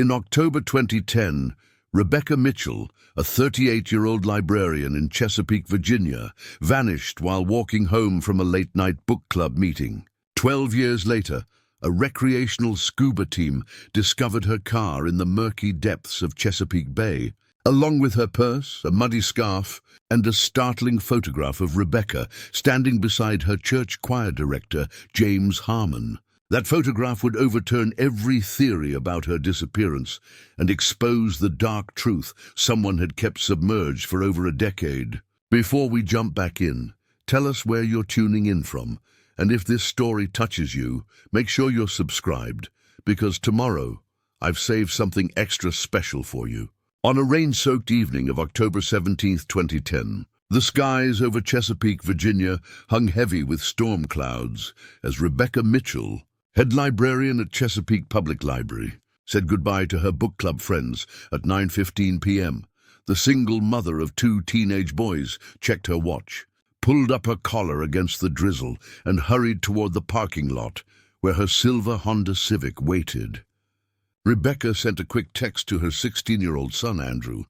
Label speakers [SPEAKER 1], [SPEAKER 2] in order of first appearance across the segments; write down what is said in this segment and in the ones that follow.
[SPEAKER 1] In October 2010, Rebecca Mitchell, a 38-year-old librarian in Chesapeake, Virginia, vanished while walking home from a late-night book club meeting. 12 years later, a recreational scuba team discovered her car in the murky depths of Chesapeake Bay, along with her purse, a muddy scarf, and a startling photograph of Rebecca standing beside her church choir director, James Harmon. That photograph would overturn every theory about her disappearance and expose the dark truth someone had kept submerged for over a decade. Before we jump back in, tell us where you're tuning in from, and if this story touches you, make sure you're subscribed, because tomorrow I've saved something extra special for you. On a rain-soaked evening of October 17, 2010, the skies over Chesapeake, Virginia, hung heavy with storm clouds as Rebecca Mitchell, head librarian at Chesapeake Public Library, said goodbye to her book club friends at 9:15 p.m. The single mother of 2 teenage boys checked her watch, pulled up her collar against the drizzle, and hurried toward the parking lot where her silver Honda Civic waited. Rebecca sent a quick text to her 16-year-old son, Andrew.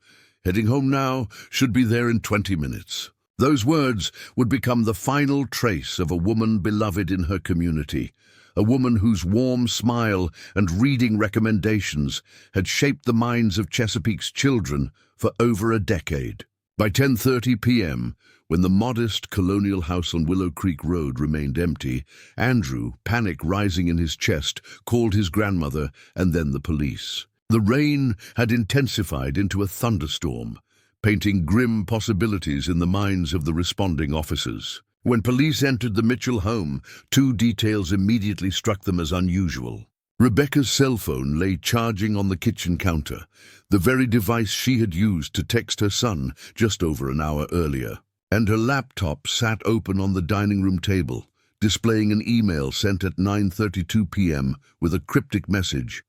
[SPEAKER 1] "Heading home now, should be there in 20 minutes. Those words would become the final trace of a woman beloved in her community, a woman whose warm smile and reading recommendations had shaped the minds of Chesapeake's children for over a decade. By 10:30 p.m., when the modest colonial house on Willow Creek Road remained empty, Andrew, panic rising in his chest, called his grandmother and then the police. The rain had intensified into a thunderstorm, painting grim possibilities in the minds of the responding officers. When police entered the Mitchell home, 2 details immediately struck them as unusual. Rebecca's cell phone lay charging on the kitchen counter, the very device she had used to text her son just over an hour earlier. And her laptop sat open on the dining room table, displaying an email sent at 9:32 p.m. with a cryptic message.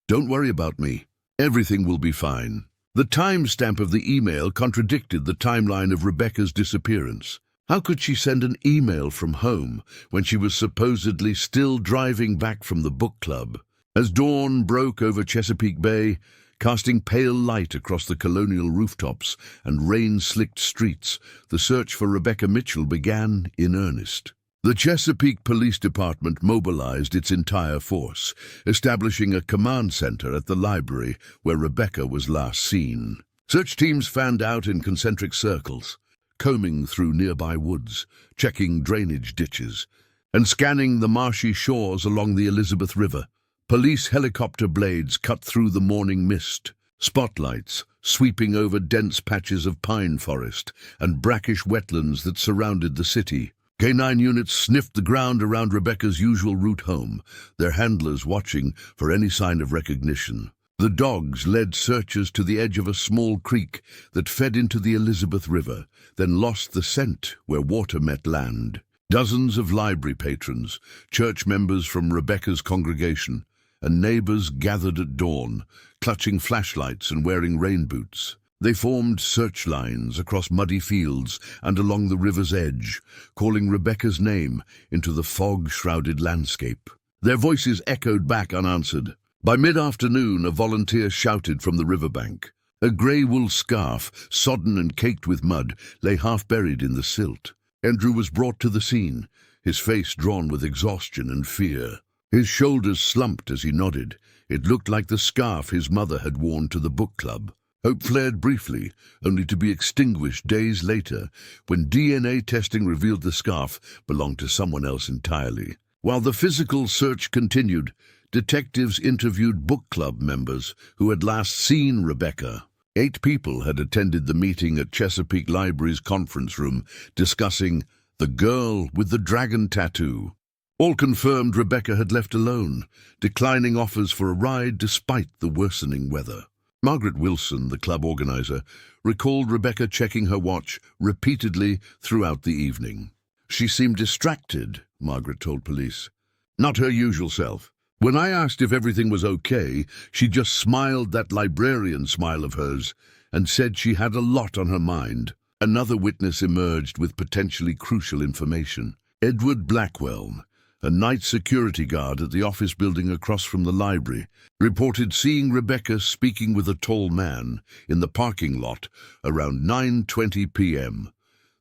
[SPEAKER 1] "Don't worry about me. Everything will be fine." The timestamp of the email contradicted the timeline of Rebecca's disappearance. How could she send an email from home when she was supposedly still driving back from the book club? As dawn broke over Chesapeake Bay, casting pale light across the colonial rooftops and rain-slicked streets, the search for Rebecca Mitchell began in earnest. The Chesapeake Police Department mobilized its entire force, establishing a command center at the library where Rebecca was last seen. Search teams fanned out in concentric circles, combing through nearby woods, checking drainage ditches, and scanning the marshy shores along the Elizabeth River. Police helicopter blades cut through the morning mist, spotlights sweeping over dense patches of pine forest and brackish wetlands that surrounded the city. K-9 units sniffed the ground around Rebecca's usual route home, their handlers watching for any sign of recognition. The dogs led searchers to the edge of a small creek that fed into the Elizabeth River, then lost the scent where water met land. Dozens of library patrons, church members from Rebecca's congregation, and neighbors gathered at dawn, clutching flashlights and wearing rain boots. They formed search lines across muddy fields and along the river's edge, calling Rebecca's name into the fog-shrouded landscape. Their voices echoed back unanswered. By mid-afternoon, a volunteer shouted from the riverbank. A grey wool scarf, sodden and caked with mud, lay half-buried in the silt. Andrew was brought to the scene, his face drawn with exhaustion and fear. His shoulders slumped as he nodded. It looked like the scarf his mother had worn to the book club. Hope flared briefly, only to be extinguished days later, when DNA testing revealed the scarf belonged to someone else entirely. While the physical search continued, detectives interviewed book club members who had last seen Rebecca. 8 people had attended the meeting at Chesapeake Library's conference room, discussing the girl with the dragon tattoo. All confirmed Rebecca had left alone, declining offers for a ride despite the worsening weather. Margaret Wilson, the club organizer, recalled Rebecca checking her watch repeatedly throughout the evening. "She seemed distracted," Margaret told police. "Not her usual self. When I asked if everything was okay, she just smiled that librarian smile of hers and said she had a lot on her mind." Another witness emerged with potentially crucial information. Edward Blackwell, a night security guard at the office building across from the library, reported seeing Rebecca speaking with a tall man in the parking lot around 9:20 p.m.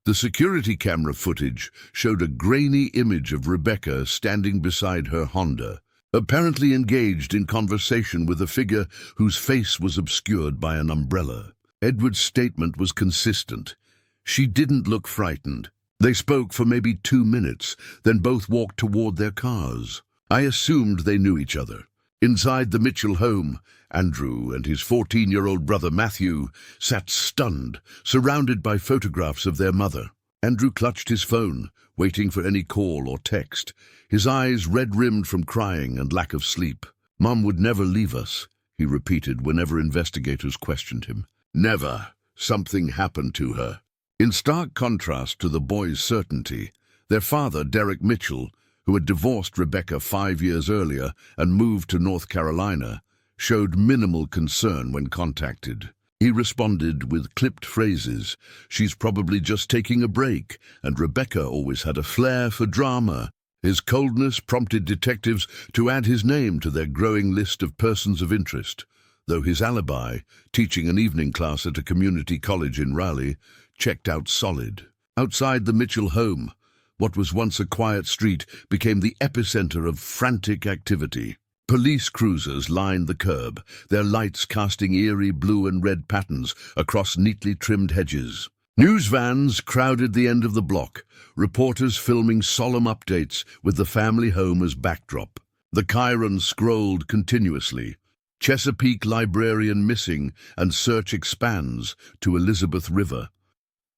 [SPEAKER 1] The security camera footage showed a grainy image of Rebecca standing beside her Honda, apparently engaged in conversation with a figure whose face was obscured by an umbrella. Edward's statement was consistent. She didn't look frightened. They spoke for maybe 2 minutes, then both walked toward their cars. I assumed they knew each other. Inside the Mitchell home, Andrew and his 14-year-old brother Matthew sat stunned, surrounded by photographs of their mother. Andrew clutched his phone, waiting for any call or text, his eyes red-rimmed from crying and lack of sleep. "Mom would never leave us," he repeated whenever investigators questioned him. "Never. Something happened to her." In stark contrast to the boys' certainty, their father, Derek Mitchell, who had divorced Rebecca 5 years earlier and moved to North Carolina, showed minimal concern when contacted. He responded with clipped phrases, "She's probably just taking a break," and Rebecca always had a flair for drama. His coldness prompted detectives to add his name to their growing list of persons of interest, though his alibi, teaching an evening class at a community college in Raleigh, checked out solid. Outside the Mitchell home, what was once a quiet street became the epicenter of frantic activity. Police cruisers lined the curb, their lights casting eerie blue and red patterns across neatly trimmed hedges. News vans crowded the end of the block, reporters filming solemn updates with the family home as backdrop. The Chiron scrolled continuously. Chesapeake librarian missing and search expands to Elizabeth River.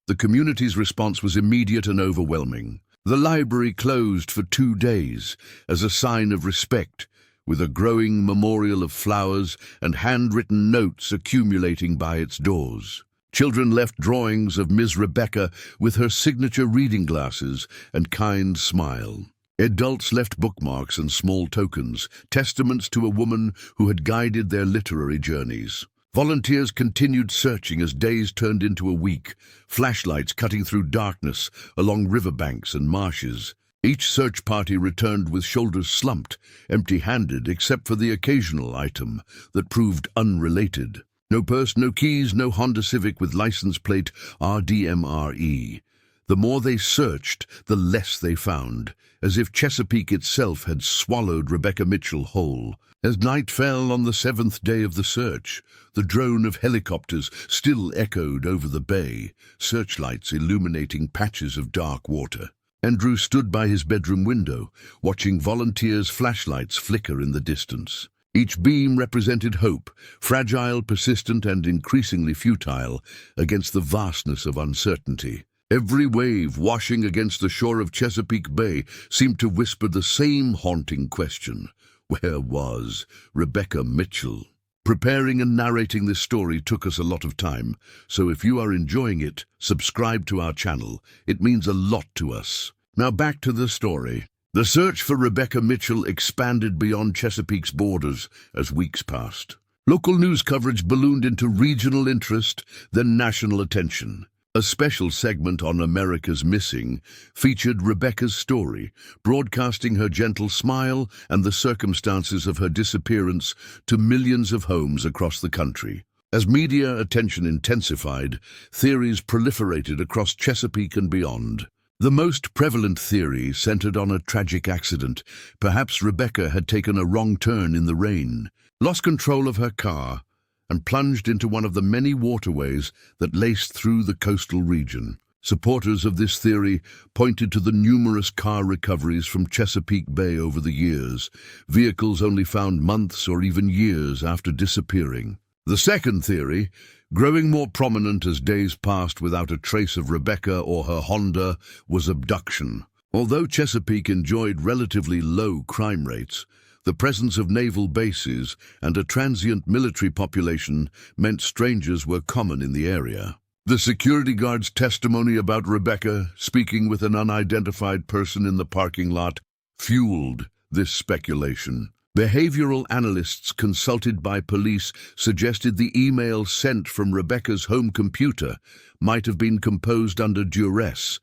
[SPEAKER 1] The community's response was immediate and overwhelming. The library closed for 2 days as a sign of respect, with a growing memorial of flowers and handwritten notes accumulating by its doors. Children left drawings of Ms. Rebecca with her signature reading glasses and kind smile. Adults left bookmarks and small tokens, testaments to a woman who had guided their literary journeys. Volunteers continued searching as days turned into a week, flashlights cutting through darkness along riverbanks and marshes. Each search party returned with shoulders slumped, empty-handed except for the occasional item that proved unrelated. No purse, no keys, no Honda Civic with license plate RDMRE. The more they searched, the less they found, as if Chesapeake itself had swallowed Rebecca Mitchell whole. As night fell on the 7th day of the search, the drone of helicopters still echoed over the bay, searchlights illuminating patches of dark water. Andrew stood by his bedroom window, watching volunteers' flashlights flicker in the distance. Each beam represented hope, fragile, persistent, and increasingly futile, against the vastness of uncertainty. Every wave washing against the shore of Chesapeake Bay seemed to whisper the same haunting question. Where was Rebecca Mitchell? Preparing and narrating this story took us a lot of time, so if you are enjoying it, subscribe to our channel. It means a lot to us. Now back to the story. The search for Rebecca Mitchell expanded beyond Chesapeake's borders as weeks passed. Local news coverage ballooned into regional interest, then national attention. A special segment on America's Missing featured Rebecca's story, broadcasting her gentle smile and the circumstances of her disappearance to millions of homes across the country. As media attention intensified, theories proliferated across Chesapeake and beyond. The most prevalent theory centered on a tragic accident. Perhaps Rebecca had taken a wrong turn in the rain, lost control of her car, and plunged into one of the many waterways that laced through the coastal region. Supporters of this theory pointed to the numerous car recoveries from Chesapeake Bay over the years, vehicles only found months or even years after disappearing. The second theory, growing more prominent as days passed without a trace of Rebecca or her Honda, was abduction. Although Chesapeake enjoyed relatively low crime rates, the presence of naval bases and a transient military population meant strangers were common in the area. The security guard's testimony about Rebecca, speaking with an unidentified person in the parking lot, fueled this speculation. Behavioral analysts consulted by police suggested the email sent from Rebecca's home computer might have been composed under duress,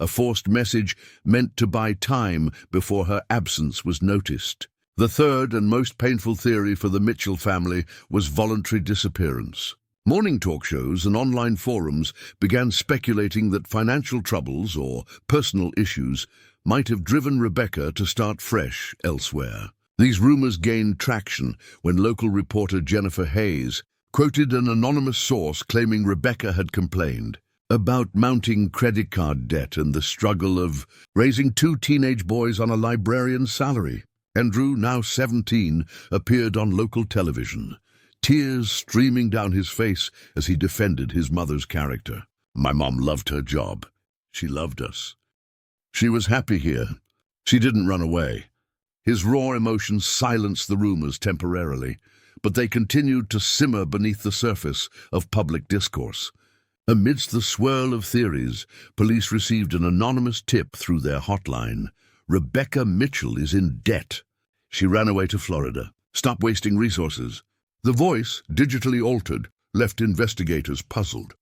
[SPEAKER 1] a forced message meant to buy time before her absence was noticed. The third and most painful theory for the Mitchell family was voluntary disappearance. Morning talk shows and online forums began speculating that financial troubles or personal issues might have driven Rebecca to start fresh elsewhere. These rumors gained traction when local reporter Jennifer Hayes quoted an anonymous source claiming Rebecca had complained about mounting credit card debt and the struggle of raising two teenage boys on a librarian's salary. Andrew, now 17, appeared on local television, tears streaming down his face as he defended his mother's character. "My mom loved her job. She loved us. She was happy here. She didn't run away." His raw emotions silenced the rumors temporarily, but they continued to simmer beneath the surface of public discourse. Amidst the swirl of theories, police received an anonymous tip through their hotline. "Rebecca Mitchell is in debt. She ran away to Florida. Stop wasting resources." The voice, digitally altered, left investigators puzzled.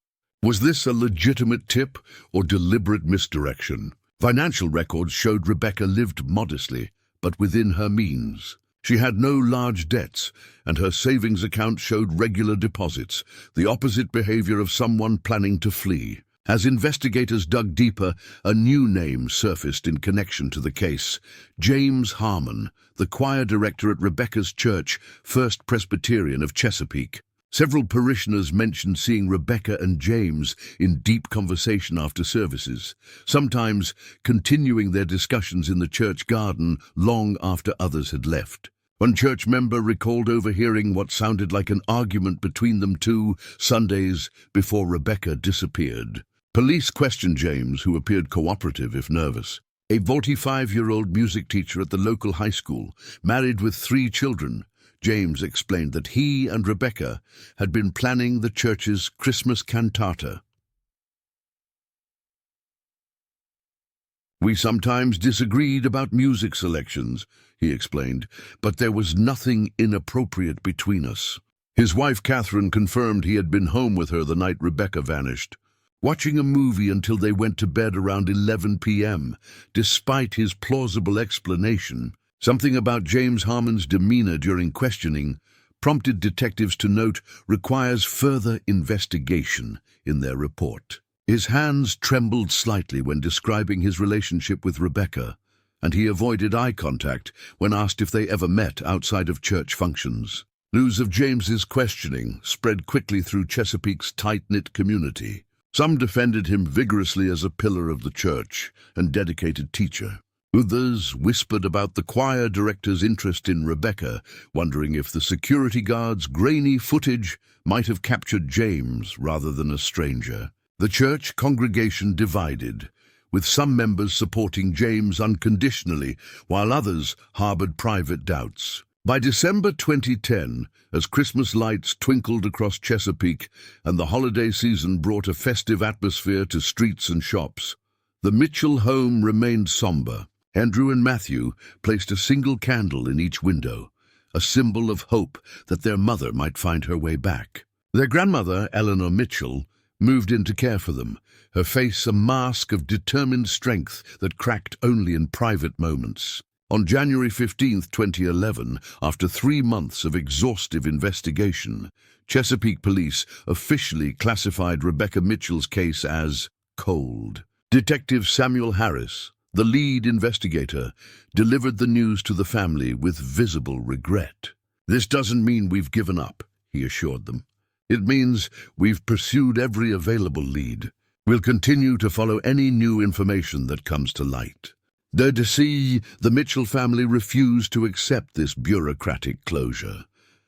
[SPEAKER 1] Was this a legitimate tip or deliberate misdirection? Financial records showed Rebecca lived modestly, but within her means. She had no large debts, and her savings account showed regular deposits, the opposite behavior of someone planning to flee. As investigators dug deeper, a new name surfaced in connection to the case: James Harmon, the choir director at Rebecca's church, First Presbyterian of Chesapeake. Several parishioners mentioned seeing Rebecca and James in deep conversation after services, sometimes continuing their discussions in the church garden long after others had left. One church member recalled overhearing what sounded like an argument between them 2 Sundays before Rebecca disappeared. Police questioned James, who appeared cooperative if nervous. A 45-year-old music teacher at the local high school, married with 3 children, James explained that he and Rebecca had been planning the church's Christmas cantata. "We sometimes disagreed about music selections," he explained, "but there was nothing inappropriate between us." His wife Catherine confirmed he had been home with her the night Rebecca vanished, watching a movie until they went to bed around 11 p.m., despite his plausible explanation. Something about James Harmon's demeanor during questioning prompted detectives to note requires further investigation in their report. His hands trembled slightly when describing his relationship with Rebecca, and he avoided eye contact when asked if they ever met outside of church functions. News of James's questioning spread quickly through Chesapeake's tight-knit community. Some defended him vigorously as a pillar of the church and dedicated teacher. Others whispered about the choir director's interest in Rebecca, wondering if the security guard's grainy footage might have captured James rather than a stranger. The church congregation divided, with some members supporting James unconditionally, while others harbored private doubts. By December 2010, as Christmas lights twinkled across Chesapeake and the holiday season brought a festive atmosphere to streets and shops, the Mitchell home remained somber. Andrew and Matthew placed a single candle in each window, a symbol of hope that their mother might find her way back. Their grandmother, Eleanor Mitchell, moved in to care for them, her face a mask of determined strength that cracked only in private moments. On January 15, 2011, after 3 months of exhaustive investigation, Chesapeake police officially classified Rebecca Mitchell's case as cold. Detective Samuel Harris, the lead investigator, delivered the news to the family with visible regret. "This doesn't mean we've given up," he assured them. "It means we've pursued every available lead. We'll continue to follow any new information that comes to light." The Mitchell family refused to accept this bureaucratic closure.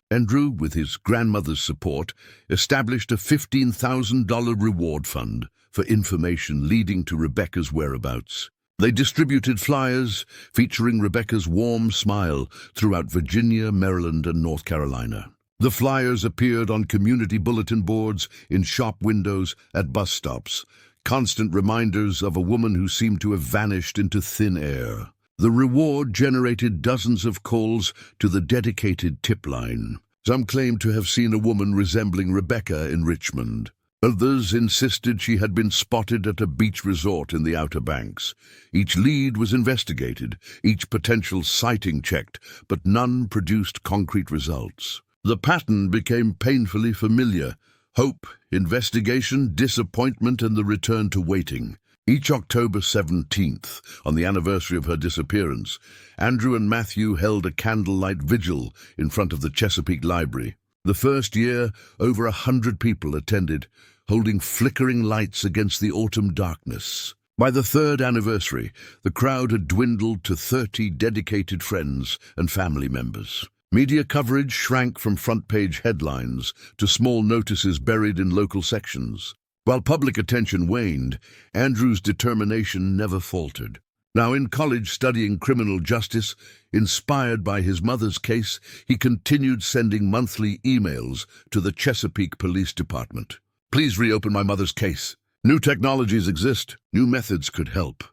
[SPEAKER 1] Andrew, with his grandmother's support, established a $15,000 reward fund for information leading to Rebecca's whereabouts. They distributed flyers featuring Rebecca's warm smile throughout Virginia, Maryland, and North Carolina. The flyers appeared on community bulletin boards, in shop windows, at bus stops, constant reminders of a woman who seemed to have vanished into thin air. The reward generated dozens of calls to the dedicated tip line. Some claimed to have seen a woman resembling Rebecca in Richmond. Others insisted she had been spotted at a beach resort in the Outer Banks. Each lead was investigated, each potential sighting checked, but none produced concrete results. The pattern became painfully familiar: hope, investigation, disappointment, and the return to waiting. Each October 17th, on the anniversary of her disappearance, Andrew and Matthew held a candlelight vigil in front of the Chesapeake Library. The first year, over 100 people attended, holding flickering lights against the autumn darkness. By the third anniversary, the crowd had dwindled to 30 dedicated friends and family members. Media coverage shrank from front-page headlines to small notices buried in local sections. While public attention waned, Andrew's determination never faltered. Now in college studying criminal justice, inspired by his mother's case, he continued sending monthly emails to the Chesapeake Police Department. "Please reopen my mother's case. New technologies exist. New methods could help."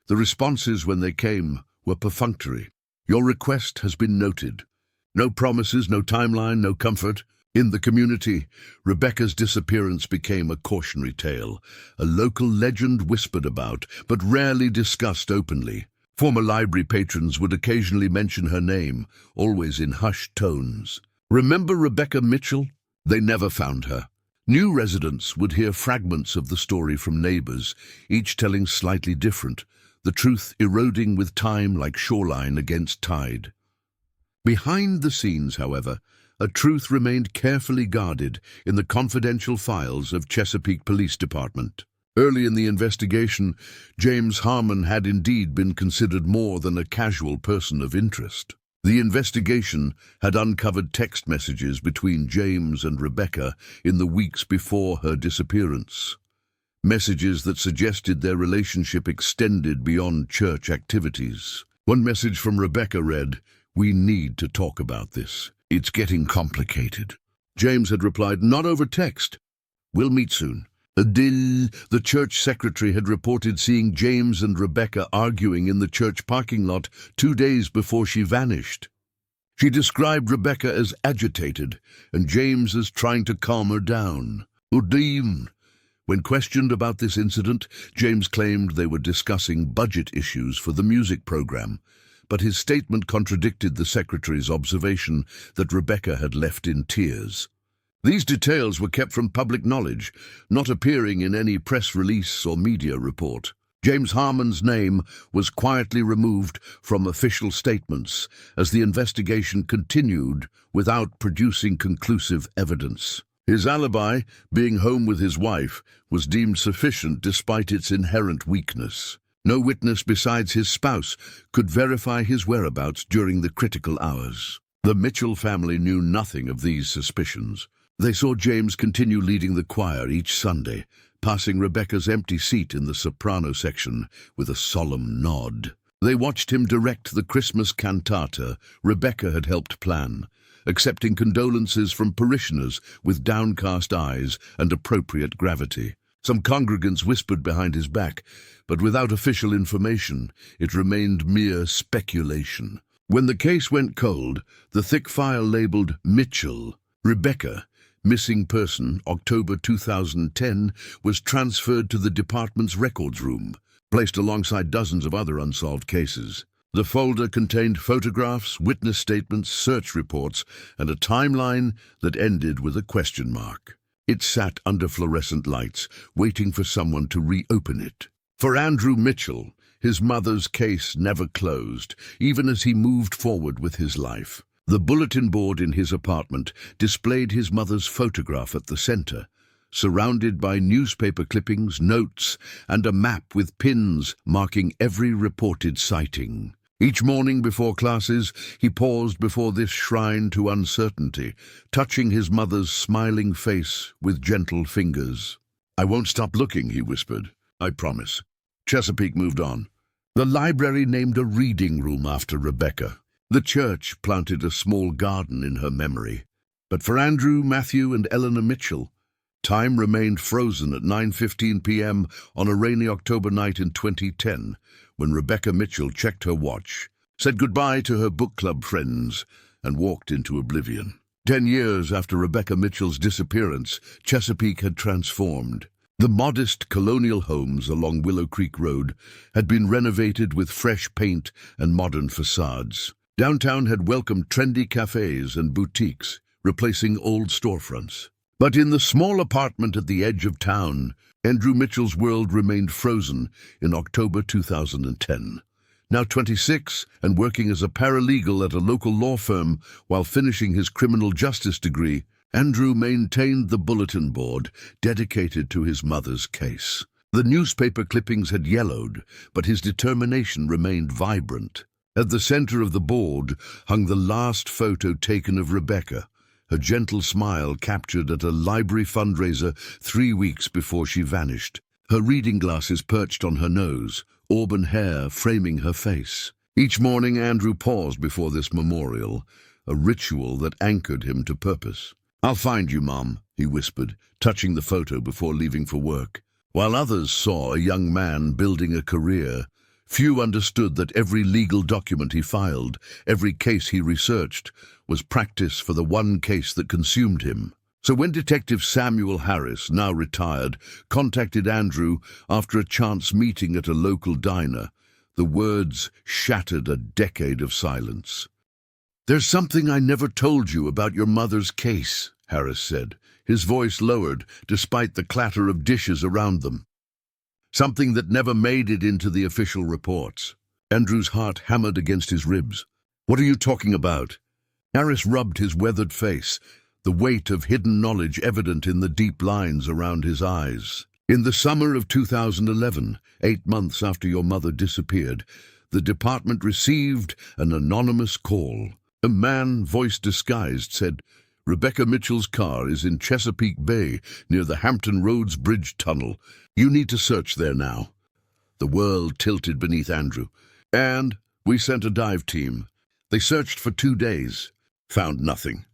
[SPEAKER 1] The responses when they came were perfunctory. "Your request has been noted." No promises, no timeline, no comfort. In the community, Rebecca's disappearance became a cautionary tale, a local legend whispered about, but rarely discussed openly. Former library patrons would occasionally mention her name, always in hushed tones. "Remember Rebecca Mitchell?" They never found her. New residents would hear fragments of the story from neighbors, each telling slightly different, the truth eroding with time like shoreline against tide. Behind the scenes, however, a truth remained carefully guarded in the confidential files of Chesapeake Police Department. Early in the investigation, James Harmon had indeed been considered more than a casual person of interest. The investigation had uncovered text messages between James and Rebecca in the weeks before her disappearance. Messages that suggested their relationship extended beyond church activities. One message from Rebecca read, "We need to talk about this. It's getting complicated." James had replied, "Not over text. We'll meet soon." The church secretary had reported seeing James and Rebecca arguing in the church parking lot 2 days before she vanished. She described Rebecca as agitated and James as trying to calm her down. When questioned about this incident, James claimed they were discussing budget issues for the music program, but his statement contradicted the secretary's observation that Rebecca had left in tears. These details were kept from public knowledge, not appearing in any press release or media report. James Harmon's name was quietly removed from official statements as the investigation continued without producing conclusive evidence. His alibi, being home with his wife, was deemed sufficient despite its inherent weakness. No witness besides his spouse could verify his whereabouts during the critical hours. The Mitchell family knew nothing of these suspicions. They saw James continue leading the choir each Sunday, passing Rebecca's empty seat in the soprano section with a solemn nod. They watched him direct the Christmas cantata Rebecca had helped plan, accepting condolences from parishioners with downcast eyes and appropriate gravity. Some congregants whispered behind his back, but without official information, it remained mere speculation. When the case went cold, the thick file labeled Mitchell, Rebecca, Missing Person, October 2010, was transferred to the department's records room, placed alongside dozens of other unsolved cases. The folder contained photographs, witness statements, search reports, and a timeline that ended with a question mark. It sat under fluorescent lights, waiting for someone to reopen it. For Andrew Mitchell, his mother's case never closed, even as he moved forward with his life. The bulletin board in his apartment displayed his mother's photograph at the center, surrounded by newspaper clippings, notes, and a map with pins marking every reported sighting. Each morning before classes, he paused before this shrine to uncertainty, touching his mother's smiling face with gentle fingers. "I won't stop looking," he whispered. "I promise." Chesapeake moved on. The library named a reading room after Rebecca. The church planted a small garden in her memory. But for Andrew, Matthew, and Eleanor Mitchell, time remained frozen at 9:15 p.m. on a rainy October night in 2010, when Rebecca Mitchell checked her watch, said goodbye to her book club friends, and walked into oblivion. 10 years after Rebecca Mitchell's disappearance, Chesapeake had transformed. The modest colonial homes along Willow Creek Road had been renovated with fresh paint and modern facades. Downtown had welcomed trendy cafes and boutiques, replacing old storefronts. But in the small apartment at the edge of town, Andrew Mitchell's world remained frozen in October 2010. Now 26 and working as a paralegal at a local law firm while finishing his criminal justice degree, Andrew maintained the bulletin board dedicated to his mother's case. The newspaper clippings had yellowed, but his determination remained vibrant. At the center of the board hung the last photo taken of Rebecca, her gentle smile captured at a library fundraiser 3 weeks before she vanished. Her reading glasses perched on her nose, auburn hair framing her face. Each morning Andrew paused before this memorial, a ritual that anchored him to purpose. "I'll find you, Mom," he whispered, touching the photo before leaving for work. While others saw a young man building a career, few understood that every legal document he filed, every case he researched, was practice for the one case that consumed him. So when Detective Samuel Harris, now retired, contacted Andrew after a chance meeting at a local diner, the words shattered a decade of silence. "There's something I never told you about your mother's case," Harris said, his voice lowered despite the clatter of dishes around them. "Something that never made it into the official reports." Andrew's heart hammered against his ribs. "What are you talking about?" Harris rubbed his weathered face, the weight of hidden knowledge evident in the deep lines around his eyes. "In the summer of 2011, 8 months after your mother disappeared, the department received an anonymous call. A man, voice disguised, said, 'Rebecca Mitchell's car is in Chesapeake Bay near the Hampton Roads Bridge Tunnel. You need to search there now.' The world tilted beneath Andrew. "And we sent a dive team. They searched for 2 days. Found nothing."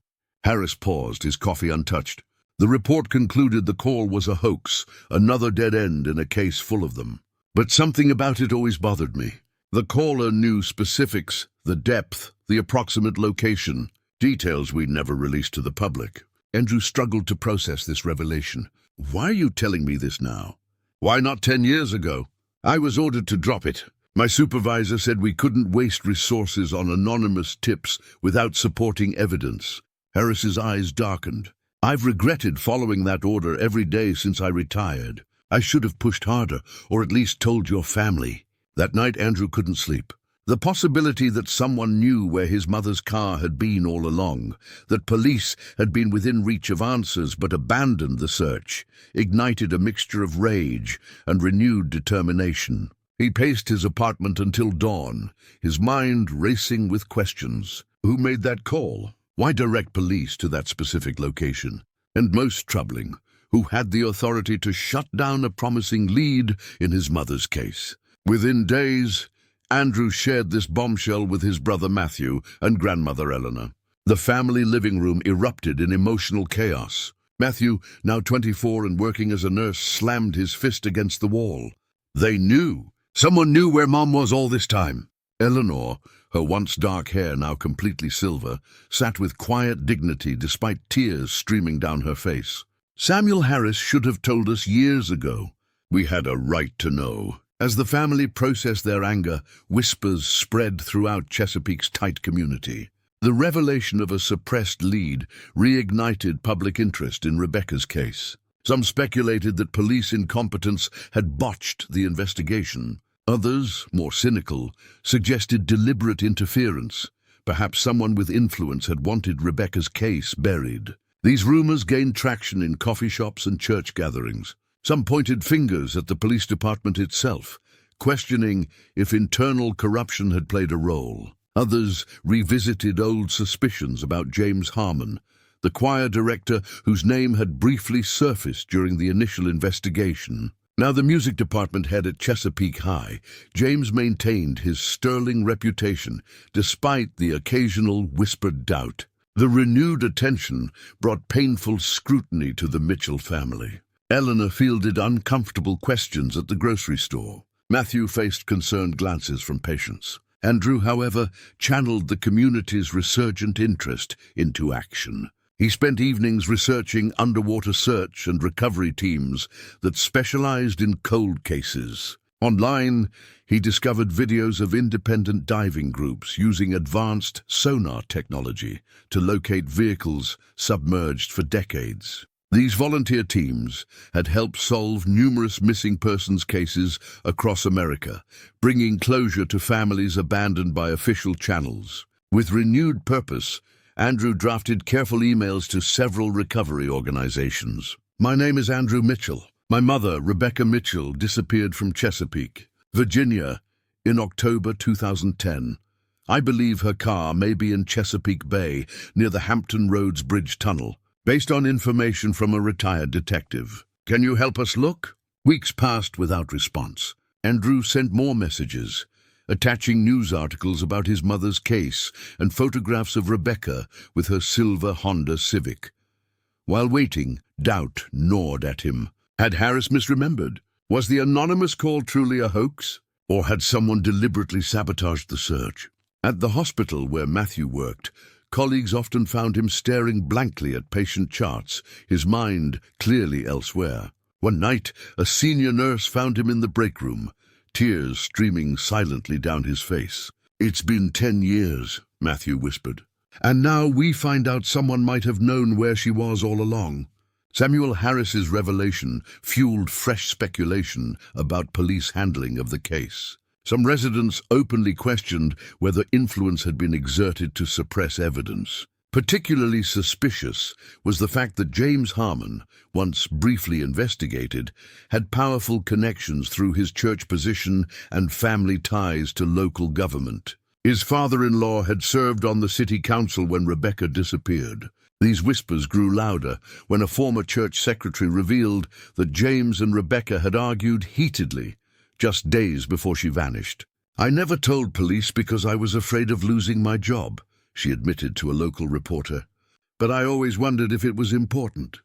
[SPEAKER 1] Harris paused, his coffee untouched. "The report concluded the call was a hoax, another dead end in a case full of them. But something about it always bothered me. The caller knew specifics, the depth, the approximate location, details we never released to the public." Andrew struggled to process this revelation. "Why are you telling me this now?" "Why not 10 years ago? I was ordered to drop it. My supervisor said we couldn't waste resources on anonymous tips without supporting evidence." Harris's eyes darkened. "I've regretted following that order every day since I retired. I should have pushed harder, or at least told your family." That night Andrew couldn't sleep. The possibility that someone knew where his mother's car had been all along, that police had been within reach of answers but abandoned the search, ignited a mixture of rage and renewed determination. He paced his apartment until dawn, his mind racing with questions. Who made that call? Why direct police to that specific location? And most troubling, who had the authority to shut down a promising lead in his mother's case? Within days, Andrew shared this bombshell with his brother Matthew and grandmother Eleanor. The family living room erupted in emotional chaos. Matthew, now 24 and working as a nurse, slammed his fist against the wall. They knew. Someone knew where Mom was all this time. Eleanor, her once dark hair now completely silver, sat with quiet dignity despite tears streaming down her face. "Samuel Harris should have told us years ago. We had a right to know." As the family processed their anger, whispers spread throughout Chesapeake's tight community. The revelation of a suppressed lead reignited public interest in Rebecca's case. Some speculated that police incompetence had botched the investigation. Others, more cynical, suggested deliberate interference. Perhaps someone with influence had wanted Rebecca's case buried. These rumors gained traction in coffee shops and church gatherings. Some pointed fingers at the police department itself, questioning if internal corruption had played a role. Others revisited old suspicions about James Harmon, the choir director whose name had briefly surfaced during the initial investigation. Now the music department head at Chesapeake High, James maintained his sterling reputation despite the occasional whispered doubt. The renewed attention brought painful scrutiny to the Mitchell family. Eleanor fielded uncomfortable questions at the grocery store. Matthew faced concerned glances from patients. Andrew, however, channeled the community's resurgent interest into action. He spent evenings researching underwater search and recovery teams that specialized in cold cases. Online, he discovered videos of independent diving groups using advanced sonar technology to locate vehicles submerged for decades. These volunteer teams had helped solve numerous missing persons cases across America, bringing closure to families abandoned by official channels. With renewed purpose, Andrew drafted careful emails to several recovery organizations. "My name is Andrew Mitchell. My mother, Rebecca Mitchell, disappeared from Chesapeake, Virginia, in October 2010. I believe her car may be in Chesapeake Bay, near the Hampton Roads Bridge Tunnel, based on information from a retired detective. Can you help us look?" Weeks passed without response. Andrew sent more messages, attaching news articles about his mother's case and photographs of Rebecca with her silver Honda Civic. While waiting, doubt gnawed at him. Had Harris misremembered? Was the anonymous call truly a hoax? Or had someone deliberately sabotaged the search? At the hospital where Matthew worked, colleagues often found him staring blankly at patient charts, his mind clearly elsewhere. One night, a senior nurse found him in the break room, tears streaming silently down his face. "It's been 10 years, Matthew whispered. "And now we find out someone might have known where she was all along." Samuel Harris's revelation fueled fresh speculation about police handling of the case. Some residents openly questioned whether influence had been exerted to suppress evidence. Particularly suspicious was the fact that James Harmon, once briefly investigated, had powerful connections through his church position and family ties to local government. His father-in-law had served on the city council when Rebecca disappeared. These whispers grew louder when a former church secretary revealed that James and Rebecca had argued heatedly just days before she vanished. "I never told police because I was afraid of losing my job," she admitted to a local reporter. "But I always wondered if it was important."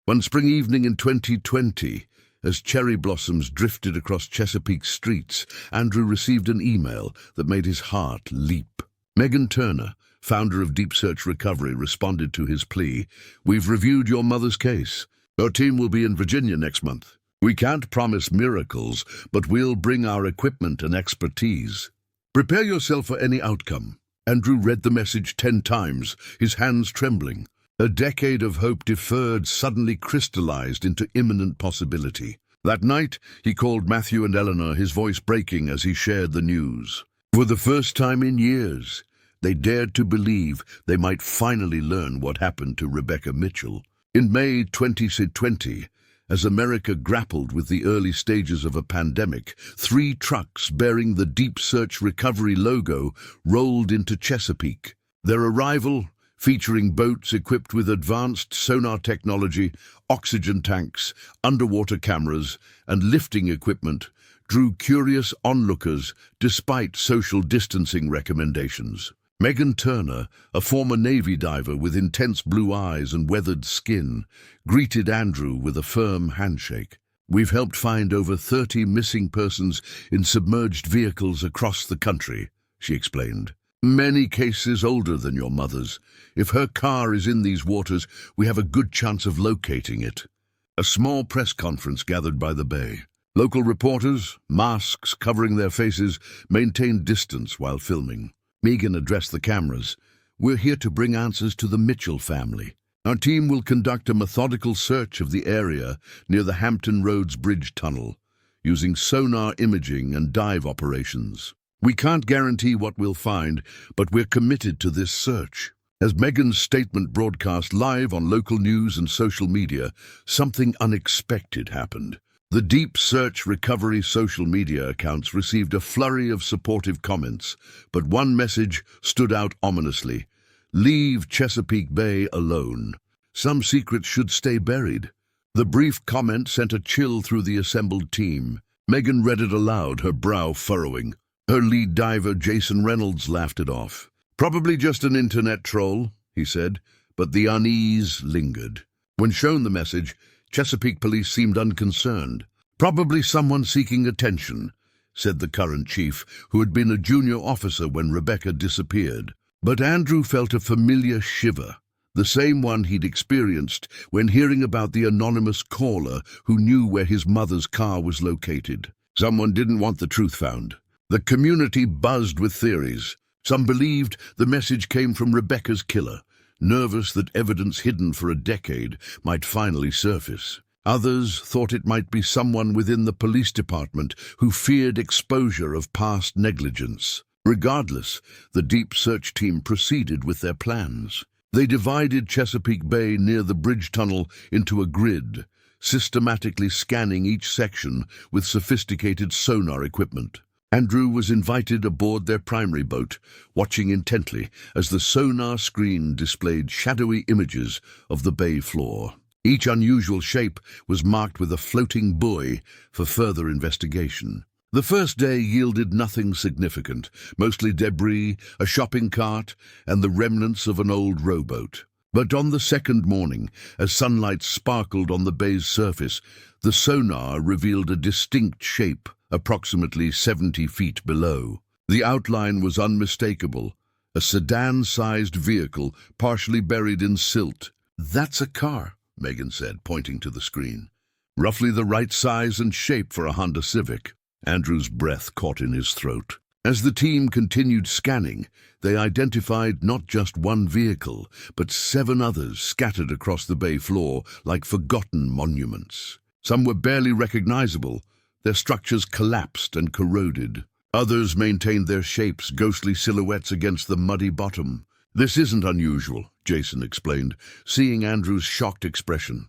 [SPEAKER 1] One spring evening in 2020, as cherry blossoms drifted across Chesapeake streets, Andrew received an email that made his heart leap. Megan Turner, founder of Deep Search Recovery, responded to his plea. "We've reviewed your mother's case. Our team will be in Virginia next month. We can't promise miracles, but we'll bring our equipment and expertise. Prepare yourself for any outcome." Andrew read the message 10 times, his hands trembling. A decade of hope deferred suddenly crystallized into imminent possibility. That night, he called Matthew and Eleanor, his voice breaking as he shared the news. For the first time in years, they dared to believe they might finally learn what happened to Rebecca Mitchell. In May 2020, as America grappled with the early stages of a pandemic, 3 trucks bearing the Deep Search Recovery logo rolled into Chesapeake. Their arrival, featuring boats equipped with advanced sonar technology, oxygen tanks, underwater cameras, and lifting equipment, drew curious onlookers despite social distancing recommendations. Megan Turner, a former Navy diver with intense blue eyes and weathered skin, greeted Andrew with a firm handshake. "We've helped find over 30 missing persons in submerged vehicles across the country," she explained. "Many cases older than your mother's. If her car is in these waters, we have a good chance of locating it." A small press conference gathered by the bay. Local reporters, masks covering their faces, maintained distance while filming. Megan addressed the cameras. "We're here to bring answers to the Mitchell family. Our team will conduct a methodical search of the area near the Hampton Roads Bridge Tunnel, using sonar imaging and dive operations. We can't guarantee what we'll find, but we're committed to this search." As Megan's statement broadcast live on local news and social media, something unexpected happened. The Deep Search Recovery social media accounts received a flurry of supportive comments, but one message stood out ominously: "Leave Chesapeake Bay alone. Some secrets should stay buried." The brief comment sent a chill through the assembled team. Megan read it aloud, her brow furrowing. Her lead diver, Jason Reynolds, laughed it off. "Probably just an internet troll," he said, but the unease lingered. When shown the message, Chesapeake police seemed unconcerned. "Probably someone seeking attention," said the current chief, who had been a junior officer when Rebecca disappeared. But Andrew felt a familiar shiver. the same one he'd experienced when hearing about the anonymous caller who knew where his mother's car was located. Someone didn't want the truth found. The community buzzed with theories. Some believed the message came from Rebecca's killer, nervous that evidence hidden for a decade might finally surface. Others thought it might be someone within the police department who feared exposure of past negligence. Regardless, the deep search team proceeded with their plans. They divided Chesapeake Bay near the bridge tunnel into a grid, systematically scanning each section with sophisticated sonar equipment. Andrew was invited aboard their primary boat, watching intently as the sonar screen displayed shadowy images of the bay floor. Each unusual shape was marked with a floating buoy for further investigation. The first day yielded nothing significant, mostly debris, a shopping cart, and the remnants of an old rowboat. But on the second morning, as sunlight sparkled on the bay's surface, the sonar revealed a distinct shape, approximately 70 feet below. The outline was unmistakable, a sedan-sized vehicle partially buried in silt. "That's a car," Megan said, pointing to the screen. "Roughly the right size and shape for a Honda Civic." Andrew's breath caught in his throat. As the team continued scanning, they identified not just one vehicle, but 7 others scattered across the bay floor like forgotten monuments. Some were barely recognizable. Their structures collapsed and corroded. Others maintained their shapes, ghostly silhouettes against the muddy bottom. "This isn't unusual," Jason explained, seeing Andrew's shocked expression.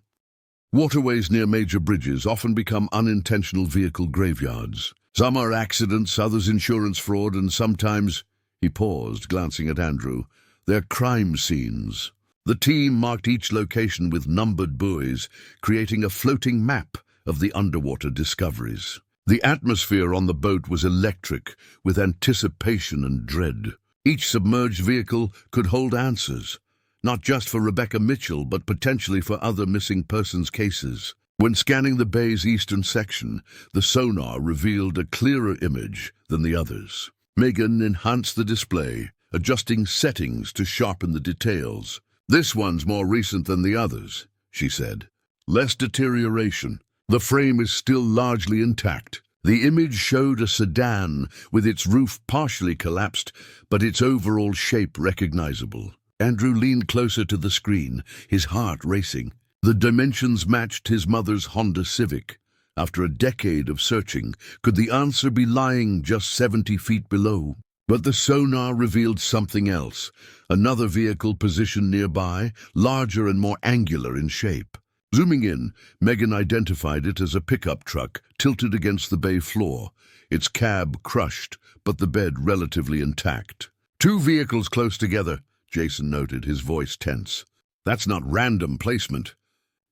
[SPEAKER 1] "Waterways near major bridges often become unintentional vehicle graveyards. Some are accidents, others insurance fraud, and sometimes—" He paused, glancing at Andrew. "They're crime scenes." The team marked each location with numbered buoys, creating a floating map of the underwater discoveries. The atmosphere on the boat was electric, with anticipation and dread. Each submerged vehicle could hold answers, not just for Rebecca Mitchell, but potentially for other missing persons cases. When scanning the bay's eastern section, the sonar revealed a clearer image than the others. Megan enhanced the display, adjusting settings to sharpen the details. "This one's more recent than the others," she said. "Less deterioration. The frame is still largely intact." The image showed a sedan with its roof partially collapsed, but its overall shape recognizable. Andrew leaned closer to the screen, his heart racing. The dimensions matched his mother's Honda Civic. After a decade of searching, could the answer be lying just 70 feet below? But the sonar revealed something else, another vehicle positioned nearby, larger and more angular in shape. Zooming in, Megan identified it as a pickup truck tilted against the bay floor, its cab crushed, but the bed relatively intact. "2 vehicles close together," Jason noted, his voice tense. "That's not random placement."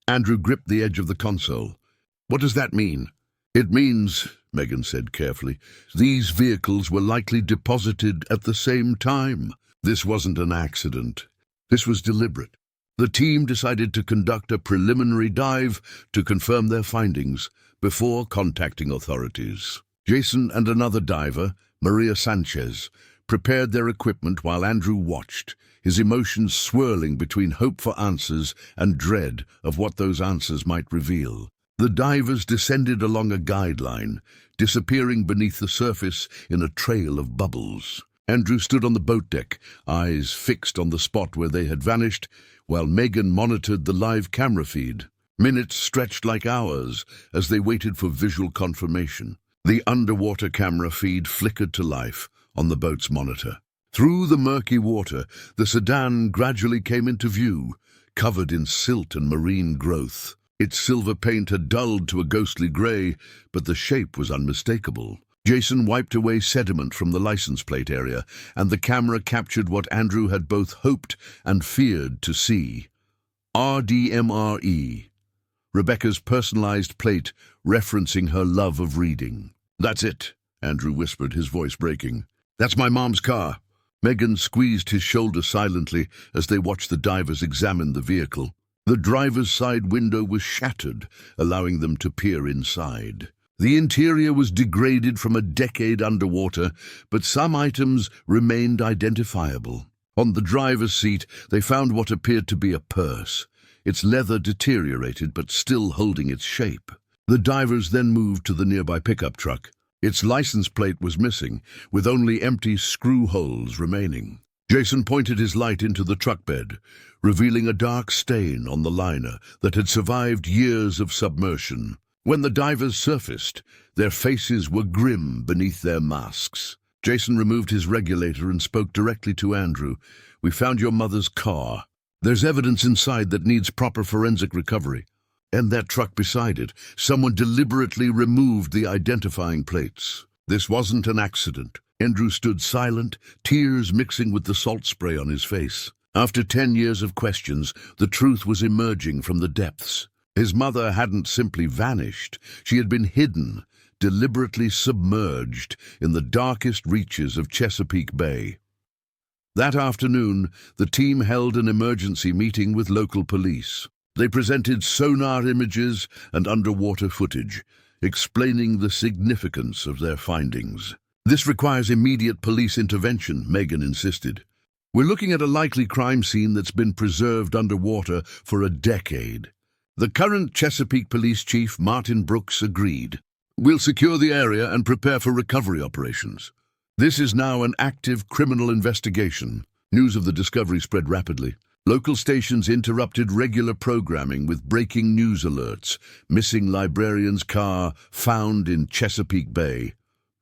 [SPEAKER 1] Andrew gripped the edge of the console. "What does that mean?" "It means," Megan said carefully, "these vehicles were likely deposited at the same time. This wasn't an accident. This was deliberate." The team decided to conduct a preliminary dive to confirm their findings before contacting authorities. Jason and another diver, Maria Sanchez, prepared their equipment while Andrew watched, his emotions swirling between hope for answers and dread of what those answers might reveal. The divers descended along a guideline, disappearing beneath the surface in a trail of bubbles. Andrew stood on the boat deck, eyes fixed on the spot where they had vanished, while Megan monitored the live camera feed. Minutes stretched like hours as they waited for visual confirmation. The underwater camera feed flickered to life on the boat's monitor. Through the murky water, the sedan gradually came into view, covered in silt and marine growth. Its silver paint had dulled to a ghostly grey, but the shape was unmistakable. Jason wiped away sediment from the license plate area, and the camera captured what Andrew had both hoped and feared to see. RDMRE. Rebecca's personalized plate referencing her love of reading. "That's it," Andrew whispered, his voice breaking. "That's my mom's car." Megan squeezed his shoulder silently as they watched the divers examine the vehicle. The driver's side window was shattered, allowing them to peer inside. The interior was degraded from a decade underwater, but some items remained identifiable. On the driver's seat, they found what appeared to be a purse, its leather deteriorated but still holding its shape. The divers then moved to the nearby pickup truck. Its license plate was missing, with only empty screw holes remaining. Jason pointed his light into the truck bed, revealing a dark stain on the liner that had survived years of submersion. When the divers surfaced, their faces were grim beneath their masks. Jason removed his regulator and spoke directly to Andrew. "We found your mother's car. There's evidence inside that needs proper forensic recovery. And that truck beside it, someone deliberately removed the identifying plates. This wasn't an accident." Andrew stood silent, tears mixing with the salt spray on his face. After 10 years of questions, the truth was emerging from the depths. His mother hadn't simply vanished. She had been hidden, deliberately submerged in the darkest reaches of Chesapeake Bay. That afternoon, the team held an emergency meeting with local police. They presented sonar images and underwater footage, explaining the significance of their findings. "This requires immediate police intervention," Megan insisted. "We're looking at a likely crime scene that's been preserved underwater for a decade." The current Chesapeake Police Chief, Martin Brooks, agreed. "We'll secure the area and prepare for recovery operations. This is now an active criminal investigation." News of the discovery spread rapidly. Local stations interrupted regular programming with breaking news alerts. Missing librarian's car found in Chesapeake Bay.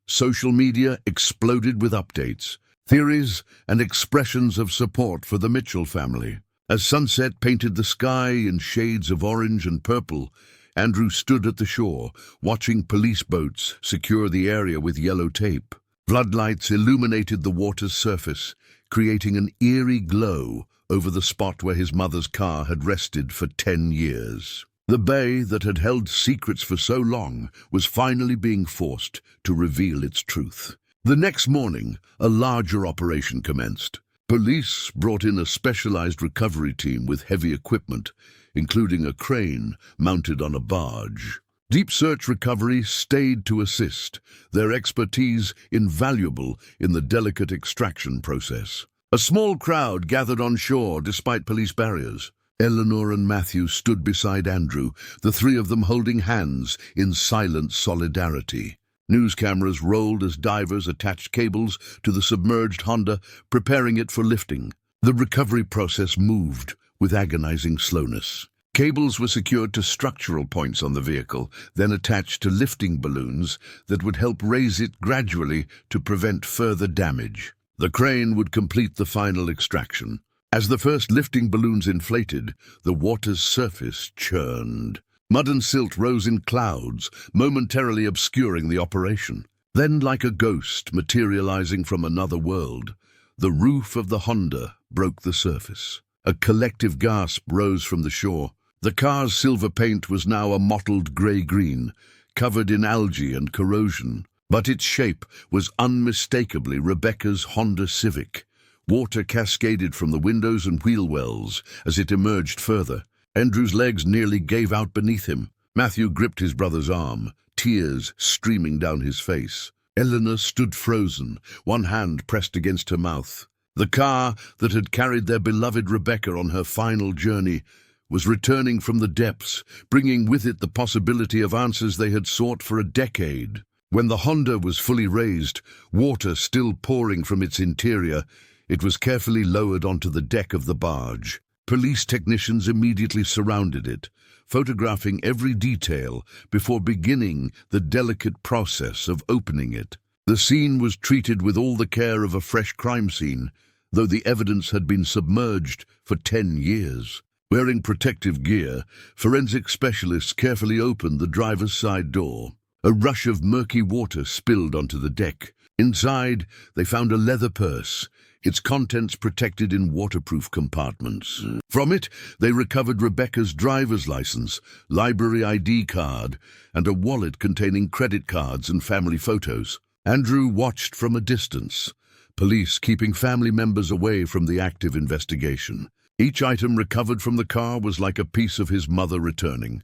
[SPEAKER 1] Social media exploded with updates, theories, and expressions of support for the Mitchell family. As sunset painted the sky in shades of orange and purple, Andrew stood at the shore, watching police boats secure the area with yellow tape. Floodlights illuminated the water's surface, creating an eerie glow over the spot where his mother's car had rested for 10 years. The bay that had held secrets for so long was finally being forced to reveal its truth. The next morning, a larger operation commenced. Police brought in a specialized recovery team with heavy equipment, including a crane mounted on a barge. Deep Search Recovery stayed to assist, their expertise invaluable in the delicate extraction process. A small crowd gathered on shore despite police barriers. Eleanor and Matthew stood beside Andrew, the three of them holding hands in silent solidarity. News cameras rolled as divers attached cables to the submerged Honda, preparing it for lifting. The recovery process moved with agonizing slowness. Cables were secured to structural points on the vehicle, then attached to lifting balloons that would help raise it gradually to prevent further damage. The crane would complete the final extraction. As the first lifting balloons inflated, the water's surface churned. Mud and silt rose in clouds, momentarily obscuring the operation. Then, like a ghost materializing from another world, the roof of the Honda broke the surface. A collective gasp rose from the shore. The car's silver paint was now a mottled grey-green, covered in algae and corrosion. But its shape was unmistakably Rebecca's Honda Civic. Water cascaded from the windows and wheel wells as it emerged further. Andrew's legs nearly gave out beneath him. Matthew gripped his brother's arm, tears streaming down his face. Eleanor stood frozen, one hand pressed against her mouth. The car that had carried their beloved Rebecca on her final journey was returning from the depths, bringing with it the possibility of answers they had sought for a decade. When the Honda was fully raised, water still pouring from its interior, it was carefully lowered onto the deck of the barge. Police technicians immediately surrounded it, photographing every detail before beginning the delicate process of opening it. The scene was treated with all the care of a fresh crime scene, though the evidence had been submerged for 10 years. Wearing protective gear, forensic specialists carefully opened the driver's side door. A rush of murky water spilled onto the deck. Inside, they found a leather purse, its contents protected in waterproof compartments. From it, they recovered Rebecca's driver's license, library ID card, and a wallet containing credit cards and family photos. Andrew watched from a distance, police keeping family members away from the active investigation. Each item recovered from the car was like a piece of his mother returning,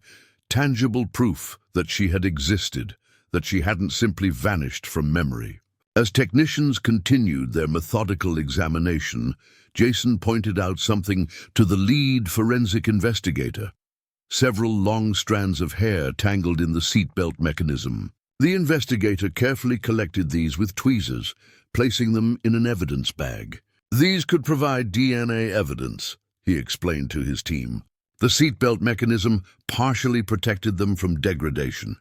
[SPEAKER 1] tangible proof that she had existed, that she hadn't simply vanished from memory. As technicians continued their methodical examination, Jason pointed out something to the lead forensic investigator. Several long strands of hair tangled in the seatbelt mechanism. The investigator carefully collected these with tweezers, placing them in an evidence bag. These could provide DNA evidence, he explained to his team. The seatbelt mechanism partially protected them from degradation.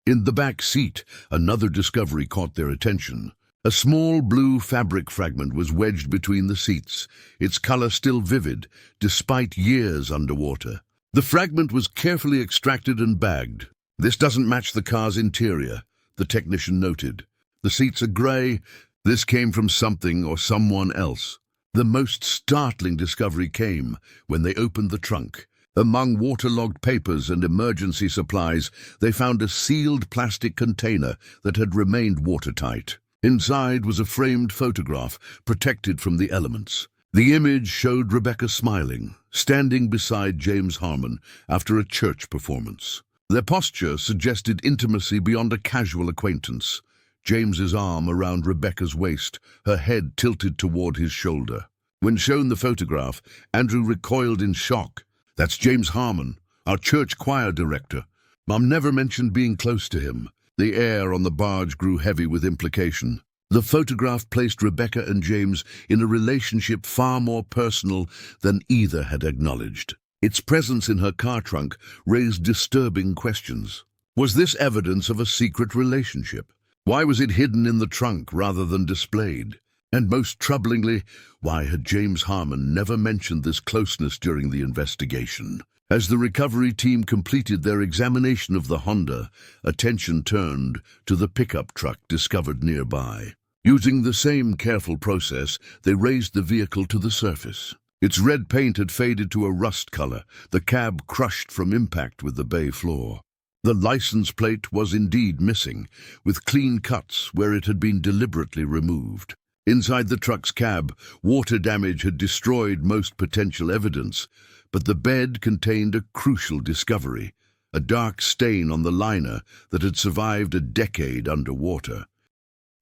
[SPEAKER 1] In the back seat, another discovery caught their attention. A small blue fabric fragment was wedged between the seats, its color still vivid, despite years underwater. The fragment was carefully extracted and bagged. "This doesn't match the car's interior," the technician noted. "The seats are gray. This came from something or someone else." The most startling discovery came when they opened the trunk. Among waterlogged papers and emergency supplies, they found a sealed plastic container that had remained watertight. Inside was a framed photograph, protected from the elements. The image showed Rebecca smiling, standing beside James Harmon after a church performance. Their posture suggested intimacy beyond a casual acquaintance. James's arm around Rebecca's waist, her head tilted toward his shoulder. When shown the photograph, Andrew recoiled in shock. "That's James Harmon, our church choir director. Mom never mentioned being close to him." The air on the barge grew heavy with implication. The photograph placed Rebecca and James in a relationship far more personal than either had acknowledged. Its presence in her car trunk raised disturbing questions. Was this evidence of a secret relationship? Why was it hidden in the trunk rather than displayed? And most troublingly, why had James Harmon never mentioned this closeness during the investigation? As the recovery team completed their examination of the Honda, attention turned to the pickup truck discovered nearby. Using the same careful process, they raised the vehicle to the surface. Its red paint had faded to a rust color, the cab crushed from impact with the bay floor. The license plate was indeed missing, with clean cuts where it had been deliberately removed. Inside the truck's cab, water damage had destroyed most potential evidence, but the bed contained a crucial discovery, a dark stain on the liner that had survived a decade underwater.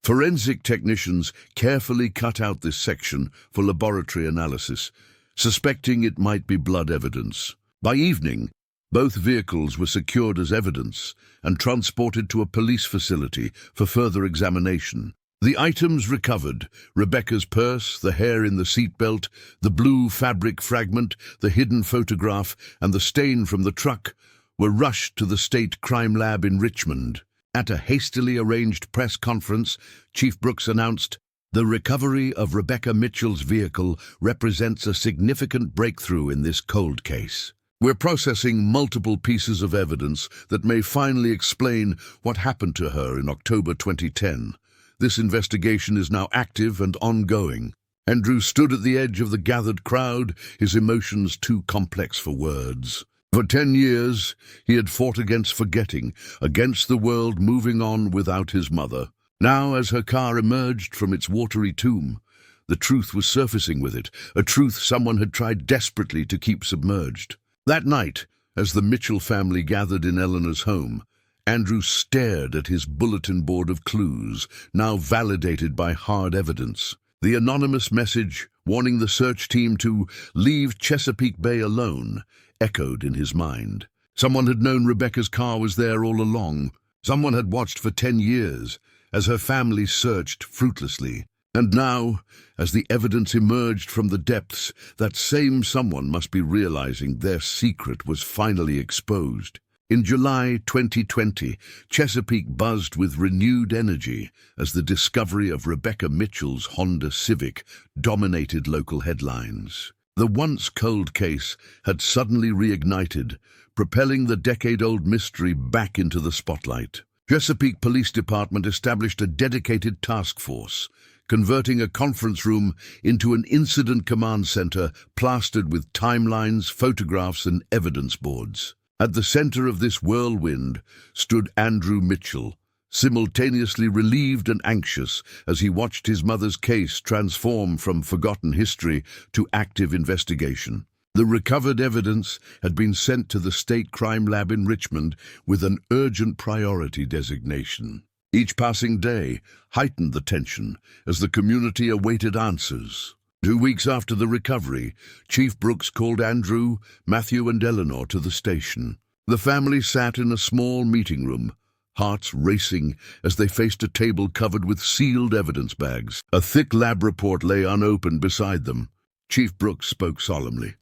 [SPEAKER 1] Forensic technicians carefully cut out this section for laboratory analysis, suspecting it might be blood evidence. By evening, both vehicles were secured as evidence and transported to a police facility for further examination. The items recovered, Rebecca's purse, the hair in the seatbelt, the blue fabric fragment, the hidden photograph, and the stain from the truck, were rushed to the state crime lab in Richmond. At a hastily arranged press conference, Chief Brooks announced, "The recovery of Rebecca Mitchell's vehicle represents a significant breakthrough in this cold case. We're processing multiple pieces of evidence that may finally explain what happened to her in October 2010. This investigation is now active and ongoing." Andrew stood at the edge of the gathered crowd, his emotions too complex for words. For 10 years, he had fought against forgetting, against the world moving on without his mother. Now, as her car emerged from its watery tomb, the truth was surfacing with it, a truth someone had tried desperately to keep submerged. That night, as the Mitchell family gathered in Eleanor's home, Andrew stared at his bulletin board of clues, now validated by hard evidence. The anonymous message, warning the search team to leave Chesapeake Bay alone, echoed in his mind. Someone had known Rebecca's car was there all along. Someone had watched for 10 years, as her family searched fruitlessly. And now, as the evidence emerged from the depths, that same someone must be realizing their secret was finally exposed. In July 2020, Chesapeake buzzed with renewed energy as the discovery of Rebecca Mitchell's Honda Civic dominated local headlines. The once cold case had suddenly reignited, propelling the decade-old mystery back into the spotlight. Chesapeake Police Department established a dedicated task force, converting a conference room into an incident command center plastered with timelines, photographs, and evidence boards. At the center of this whirlwind stood Andrew Mitchell, simultaneously relieved and anxious as he watched his mother's case transform from forgotten history to active investigation. The recovered evidence had been sent to the State Crime Lab in Richmond with an urgent priority designation. Each passing day heightened the tension as the community awaited answers. 2 weeks after the recovery, Chief Brooks called Andrew, Matthew, and Eleanor to the station. The family sat in a small meeting room, hearts racing as they faced a table covered with sealed evidence bags. A thick lab report lay unopened beside them. Chief Brooks spoke solemnly.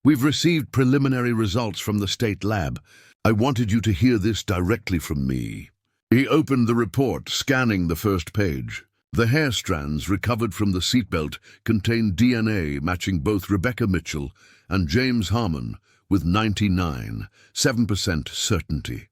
[SPEAKER 1] "We've received preliminary results from the state lab. I wanted you to hear this directly from me." He opened the report, scanning the first page. The hair strands recovered from the seatbelt contained DNA matching both Rebecca Mitchell and James Harmon with 99.7% certainty.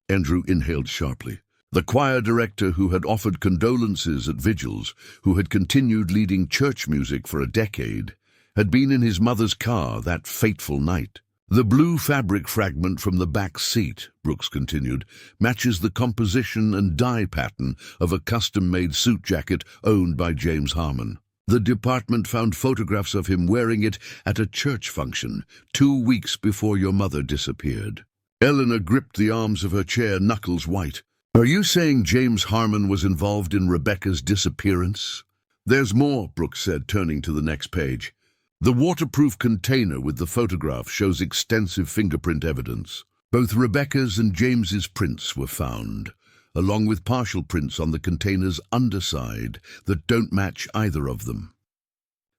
[SPEAKER 1] Andrew inhaled sharply. The choir director who had offered condolences at vigils, who had continued leading church music for a decade, had been in his mother's car that fateful night. "The blue fabric fragment from the back seat," Brooks continued, "matches the composition and dye pattern of a custom-made suit jacket owned by James Harmon. The department found photographs of him wearing it at a church function 2 weeks before your mother disappeared." Eleanor gripped the arms of her chair, knuckles white. "Are you saying James Harmon was involved in Rebecca's disappearance?" "There's more," Brooks said, turning to the next page. "The waterproof container with the photograph shows extensive fingerprint evidence. Both Rebecca's and James's prints were found, along with partial prints on the container's underside that don't match either of them."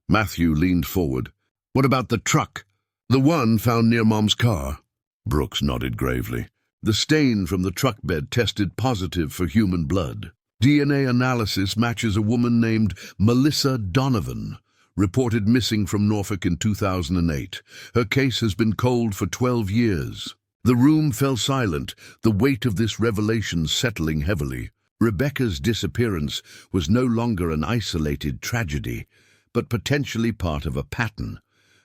[SPEAKER 1] Matthew leaned forward. "What about the truck? The one found near Mom's car?" Brooks nodded gravely. "The stain from the truck bed tested positive for human blood. DNA analysis matches a woman named Melissa Donovan, reported missing from Norfolk in 2008. Her case has been cold for 12 years. The room fell silent, the weight of this revelation settling heavily. Rebecca's disappearance was no longer an isolated tragedy, but potentially part of a pattern,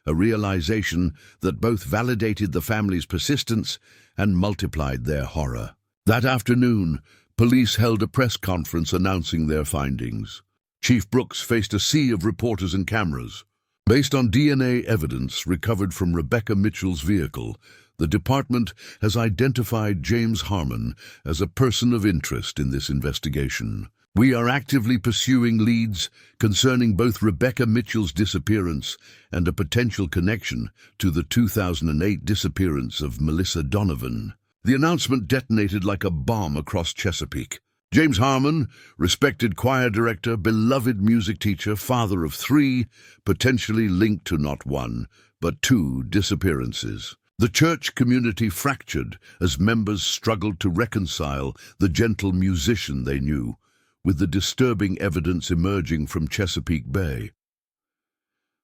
[SPEAKER 1] a realization that both validated the family's persistence and multiplied their horror. That afternoon, police held a press conference announcing their findings. Chief Brooks faced a sea of reporters and cameras. Based on DNA evidence recovered from Rebecca Mitchell's vehicle, the department has identified James Harmon as a person of interest in this investigation. We are actively pursuing leads concerning both Rebecca Mitchell's disappearance and a potential connection to the 2008 disappearance of Melissa Donovan. The announcement detonated like a bomb across Chesapeake. James Harmon, respected choir director, beloved music teacher, father of 3, potentially linked to not 1, but 2 disappearances. The church community fractured as members struggled to reconcile the gentle musician they knew with the disturbing evidence emerging from Chesapeake Bay.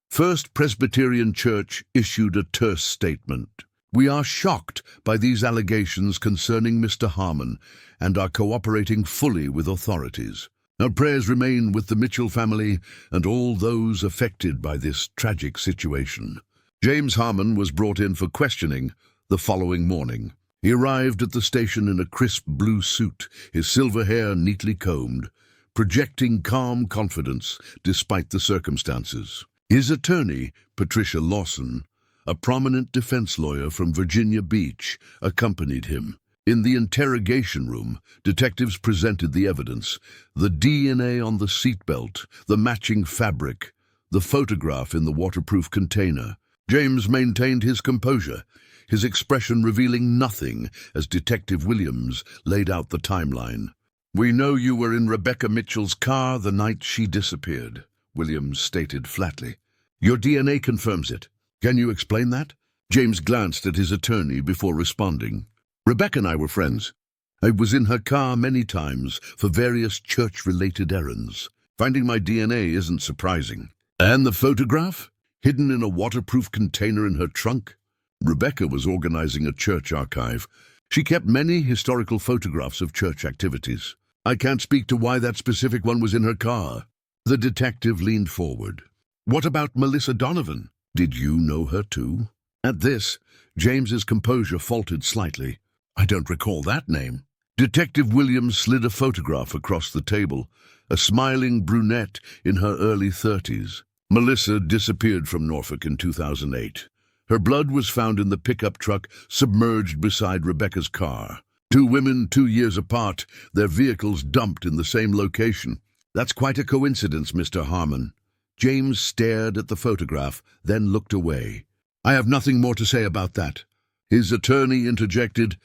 [SPEAKER 1] First Presbyterian Church issued a terse statement. "We are shocked by these allegations concerning Mr. Harmon and are cooperating fully with authorities. Our prayers remain with the Mitchell family and all those affected by this tragic situation." James Harmon was brought in for questioning the following morning. He arrived at the station in a crisp blue suit, his silver hair neatly combed, projecting calm confidence despite the circumstances. His attorney, Patricia Lawson, a prominent defense lawyer from Virginia Beach, accompanied him. In the interrogation room, detectives presented the evidence: the DNA on the seatbelt, the matching fabric, the photograph in the waterproof container. James maintained his composure, his expression revealing nothing as Detective Williams laid out the timeline. "We know you were in Rebecca Mitchell's car the night she disappeared," Williams stated flatly. "Your DNA confirms it. Can you explain that?" James glanced at his attorney before responding. "Rebecca and I were friends. I was in her car many times for various church-related errands. Finding my DNA isn't surprising." "And the photograph? Hidden in a waterproof container in her trunk?" Rebecca was organizing a church archive. She kept many historical photographs of church activities. "I can't speak to why that specific one was in her car." The detective leaned forward. "What about Melissa Donovan? Did you know her too?" At this, James's composure faltered slightly. "I don't recall that name." Detective Williams slid a photograph across the table, a smiling brunette in her early 30s. "Melissa disappeared from Norfolk in 2008. Her blood was found in the pickup truck submerged beside Rebecca's car. 2 women, 2 years apart, their vehicles dumped in the same location. That's quite a coincidence, Mr. Harmon. James stared at the photograph, then looked away. I have nothing more to say about that. His attorney interjected,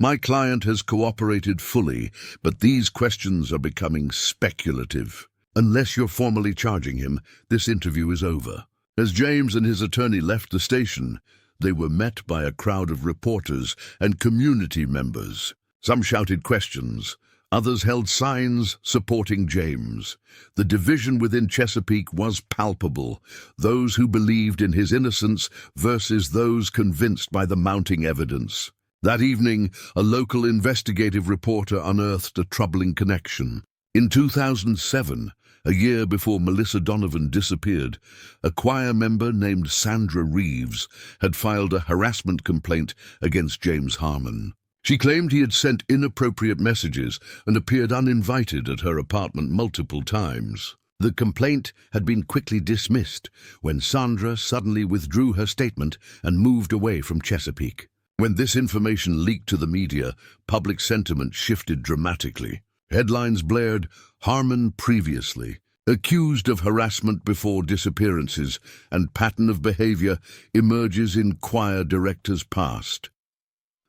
[SPEAKER 1] My client has cooperated fully, but these questions are becoming speculative. Unless you're formally charging him, this interview is over. As James and his attorney left the station, they were met by a crowd of reporters and community members. Some shouted questions. Others held signs supporting James. The division within Chesapeake was palpable, those who believed in his innocence versus those convinced by the mounting evidence. That evening, a local investigative reporter unearthed a troubling connection. In 2007, a year before Melissa Donovan disappeared, a choir member named Sandra Reeves had filed a harassment complaint against James Harmon. She claimed he had sent inappropriate messages and appeared uninvited at her apartment multiple times. The complaint had been quickly dismissed when Sandra suddenly withdrew her statement and moved away from Chesapeake. When this information leaked to the media, public sentiment shifted dramatically. Headlines blared, Harmon previously, accused of harassment before disappearances, and pattern of behavior emerges in choir director's past.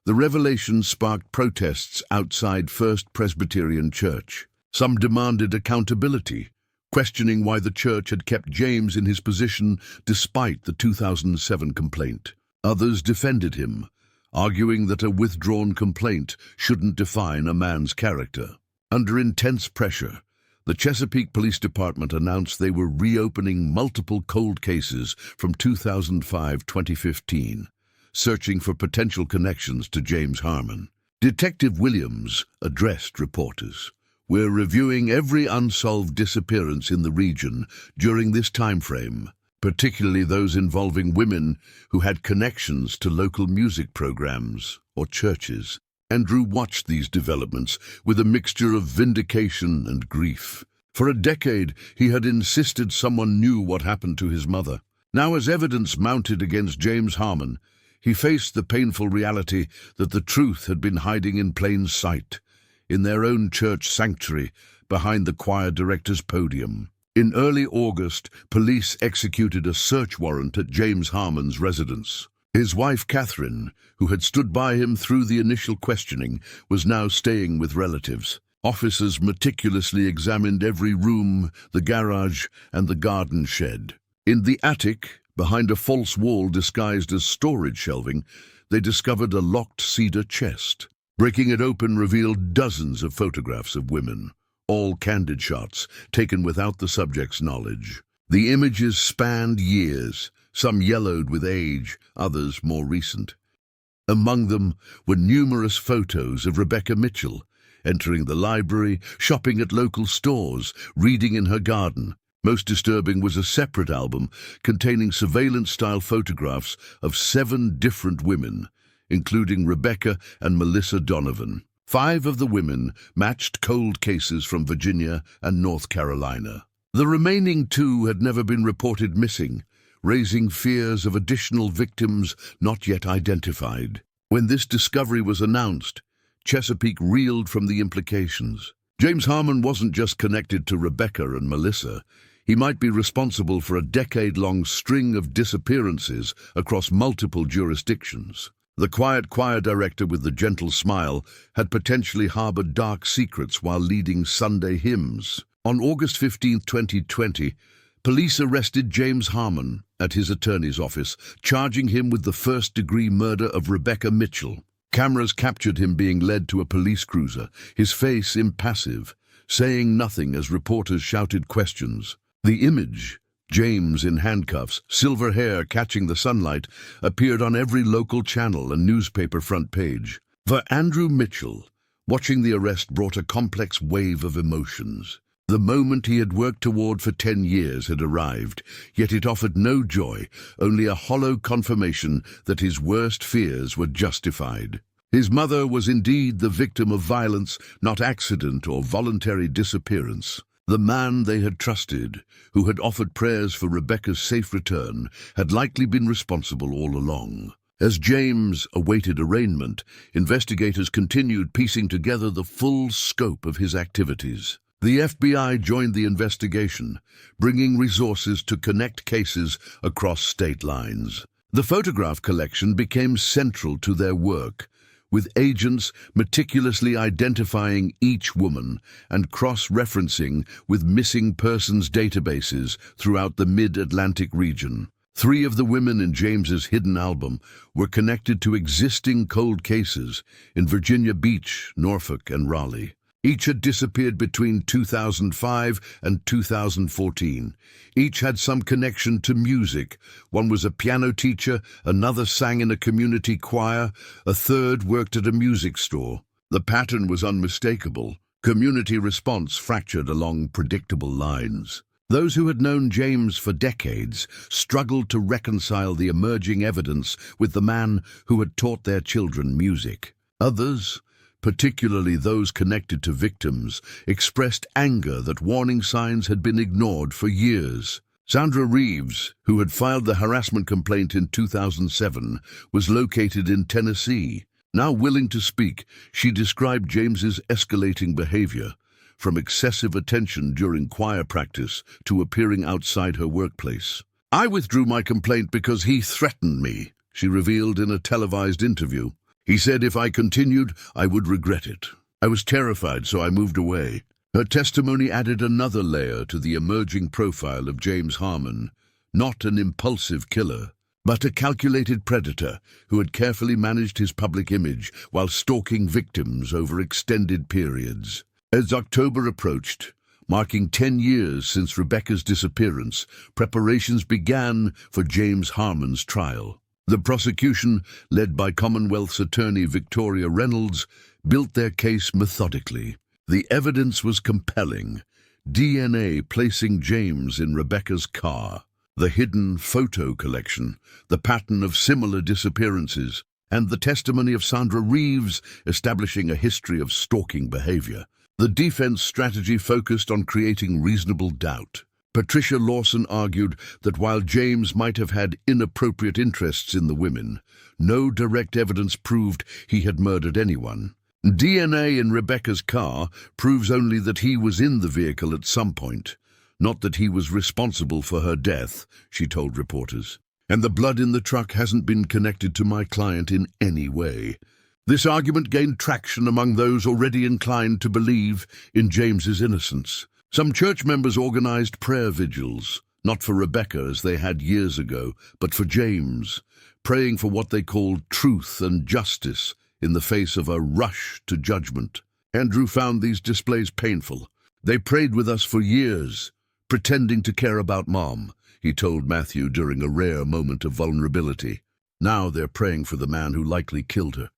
[SPEAKER 1] The revelation sparked protests outside First Presbyterian Church. Some demanded accountability, questioning why the church had kept James in his position despite the 2007 complaint. Others defended him, arguing that a withdrawn complaint shouldn't define a man's character. Under intense pressure, the Chesapeake Police Department announced they were reopening multiple cold cases from 2005-2015, searching for potential connections to James Harmon. Detective Williams addressed reporters. We're reviewing every unsolved disappearance in the region during this time frame, particularly those involving women who had connections to local music programs or churches. Andrew watched these developments with a mixture of vindication and grief. For a decade, he had insisted someone knew what happened to his mother. Now, as evidence mounted against James Harmon, he faced the painful reality that the truth had been hiding in plain sight, in their own church sanctuary, behind the choir director's podium. In early August, police executed a search warrant at James Harmon's residence. His wife, Catherine, who had stood by him through the initial questioning, was now staying with relatives. Officers meticulously examined every room, the garage, and the garden shed. In the attic, behind a false wall disguised as storage shelving, they discovered a locked cedar chest. Breaking it open revealed dozens of photographs of women, all candid shots, taken without the subject's knowledge. The images spanned years, some yellowed with age, others more recent. Among them were numerous photos of Rebecca Mitchell, entering the library, shopping at local stores, reading in her garden. Most disturbing was a separate album containing surveillance-style photographs of 7 different women, including Rebecca and Melissa Donovan. 5 of the women matched cold cases from Virginia and North Carolina. The remaining 2 had never been reported missing, raising fears of additional victims not yet identified. When this discovery was announced, Chesapeake reeled from the implications. James Harmon wasn't just connected to Rebecca and Melissa. He might be responsible for a decade-long string of disappearances across multiple jurisdictions. The quiet choir director with the gentle smile had potentially harbored dark secrets while leading Sunday hymns. On August 15, 2020, police arrested James Harmon at his attorney's office, charging him with the first-degree murder of Rebecca Mitchell. Cameras captured him being led to a police cruiser, his face impassive, saying nothing as reporters shouted questions. The image, James in handcuffs, silver hair catching the sunlight, appeared on every local channel and newspaper front page. For Andrew Mitchell, watching the arrest brought a complex wave of emotions. The moment he had worked toward for 10 years had arrived, yet it offered no joy, only a hollow confirmation that his worst fears were justified. His mother was indeed the victim of violence, not accident or voluntary disappearance. The man they had trusted, who had offered prayers for Rebecca's safe return, had likely been responsible all along. As James awaited arraignment, investigators continued piecing together the full scope of his activities. The FBI joined the investigation, bringing resources to connect cases across state lines. The photograph collection became central to their work, with agents meticulously identifying each woman and cross-referencing with missing persons databases throughout the mid-Atlantic region. 3 of the women in James's hidden album were connected to existing cold cases in Virginia Beach, Norfolk, and Raleigh. Each had disappeared between 2005 and 2014. Each had some connection to music. One was a piano teacher, another sang in a community choir, a third worked at a music store. The pattern was unmistakable. Community response fractured along predictable lines. Those who had known James for decades struggled to reconcile the emerging evidence with the man who had taught their children music. Others, particularly those connected to victims, expressed anger that warning signs had been ignored for years. Sandra Reeves, who had filed the harassment complaint in 2007, was located in Tennessee. Now willing to speak, she described James's escalating behavior, from excessive attention during choir practice to appearing outside her workplace. "I withdrew my complaint because he threatened me," she revealed in a televised interview. "He said if I continued, I would regret it. I was terrified, so I moved away." Her testimony added another layer to the emerging profile of James Harmon, not an impulsive killer, but a calculated predator who had carefully managed his public image while stalking victims over extended periods. As October approached, marking 10 years since Rebecca's disappearance, preparations began for James Harmon's trial. The prosecution, led by Commonwealth's attorney Victoria Reynolds, built their case methodically. The evidence was compelling. DNA placing James in Rebecca's car, the hidden photo collection, the pattern of similar disappearances, and the testimony of Sandra Reeves establishing a history of stalking behavior. The defense strategy focused on creating reasonable doubt. Patricia Lawson argued that while James might have had inappropriate interests in the women, no direct evidence proved he had murdered anyone. DNA in Rebecca's car proves only that he was in the vehicle at some point, not that he was responsible for her death, she told reporters. And the blood in the truck hasn't been connected to my client in any way. This argument gained traction among those already inclined to believe in James's innocence. Some church members organized prayer vigils, not for Rebecca as they had years ago, but for James, praying for what they called truth and justice in the face of a rush to judgment. Andrew found these displays painful. "They prayed with us for years, pretending to care about Mom," he told Matthew during a rare moment of vulnerability. "Now they're praying for the man who likely killed her."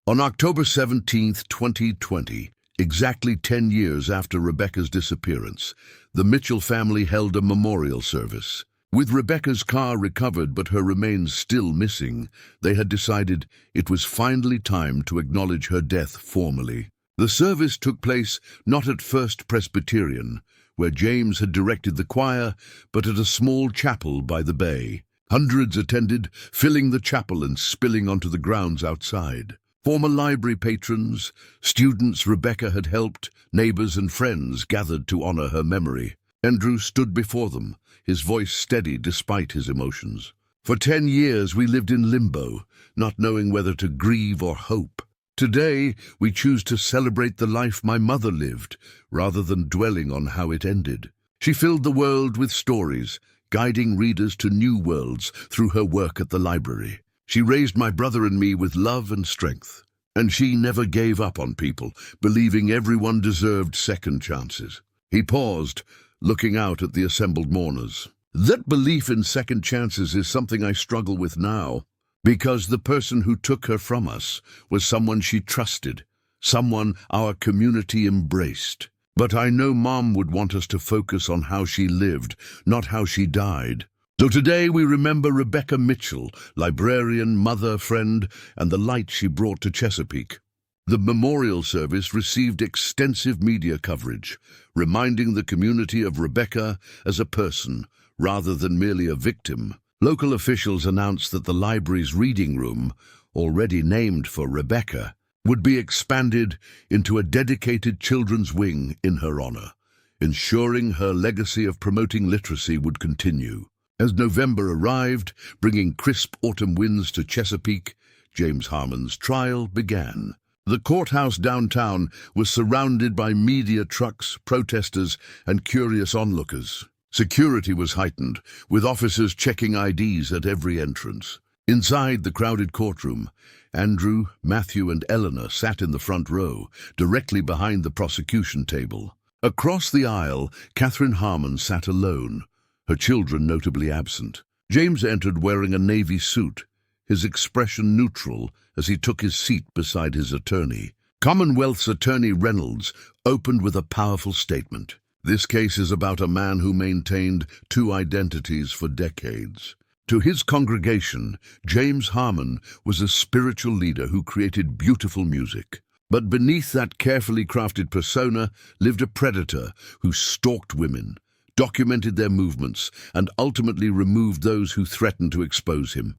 [SPEAKER 1] On October 17, 2020, exactly 10 years after Rebecca's disappearance, the Mitchell family held a memorial service. With Rebecca's car recovered but her remains still missing, they had decided it was finally time to acknowledge her death formally. The service took place not at First Presbyterian, where James had directed the choir, but at a small chapel by the bay. Hundreds attended, filling the chapel and spilling onto the grounds outside. Former library patrons, students Rebecca had helped, neighbors and friends gathered to honor her memory. Andrew stood before them, his voice steady despite his emotions. "For 10 years we lived in limbo, not knowing whether to grieve or hope. Today we choose to celebrate the life my mother lived, rather than dwelling on how it ended." She filled the world with stories, guiding readers to new worlds through her work at the library. "She raised my brother and me with love and strength, and she never gave up on people, believing everyone deserved second chances." He paused, looking out at the assembled mourners. "That belief in second chances is something I struggle with now, because the person who took her from us was someone she trusted, someone our community embraced. But I know Mom would want us to focus on how she lived, not how she died. So today we remember Rebecca Mitchell, librarian, mother, friend, and the light she brought to Chesapeake. The memorial service received extensive media coverage, reminding the community of Rebecca as a person rather than merely a victim. Local officials announced that the library's reading room, already named for Rebecca, would be expanded into a dedicated children's wing in her honor, ensuring her legacy of promoting literacy would continue. As November arrived, bringing crisp autumn winds to Chesapeake, James Harmon's trial began. The courthouse downtown was surrounded by media trucks, protesters, and curious onlookers. Security was heightened, with officers checking IDs at every entrance. Inside the crowded courtroom, Andrew, Matthew, and Eleanor sat in the front row, directly behind the prosecution table. Across the aisle, Catherine Harmon sat alone, her children notably absent. James entered wearing a navy suit, his expression neutral as he took his seat beside his attorney. Commonwealth's Attorney Reynolds opened with a powerful statement. This case is about a man who maintained two identities for decades. To his congregation, James Harmon was a spiritual leader who created beautiful music. But beneath that carefully crafted persona lived a predator who stalked women, documented their movements, and ultimately removed those who threatened to expose him.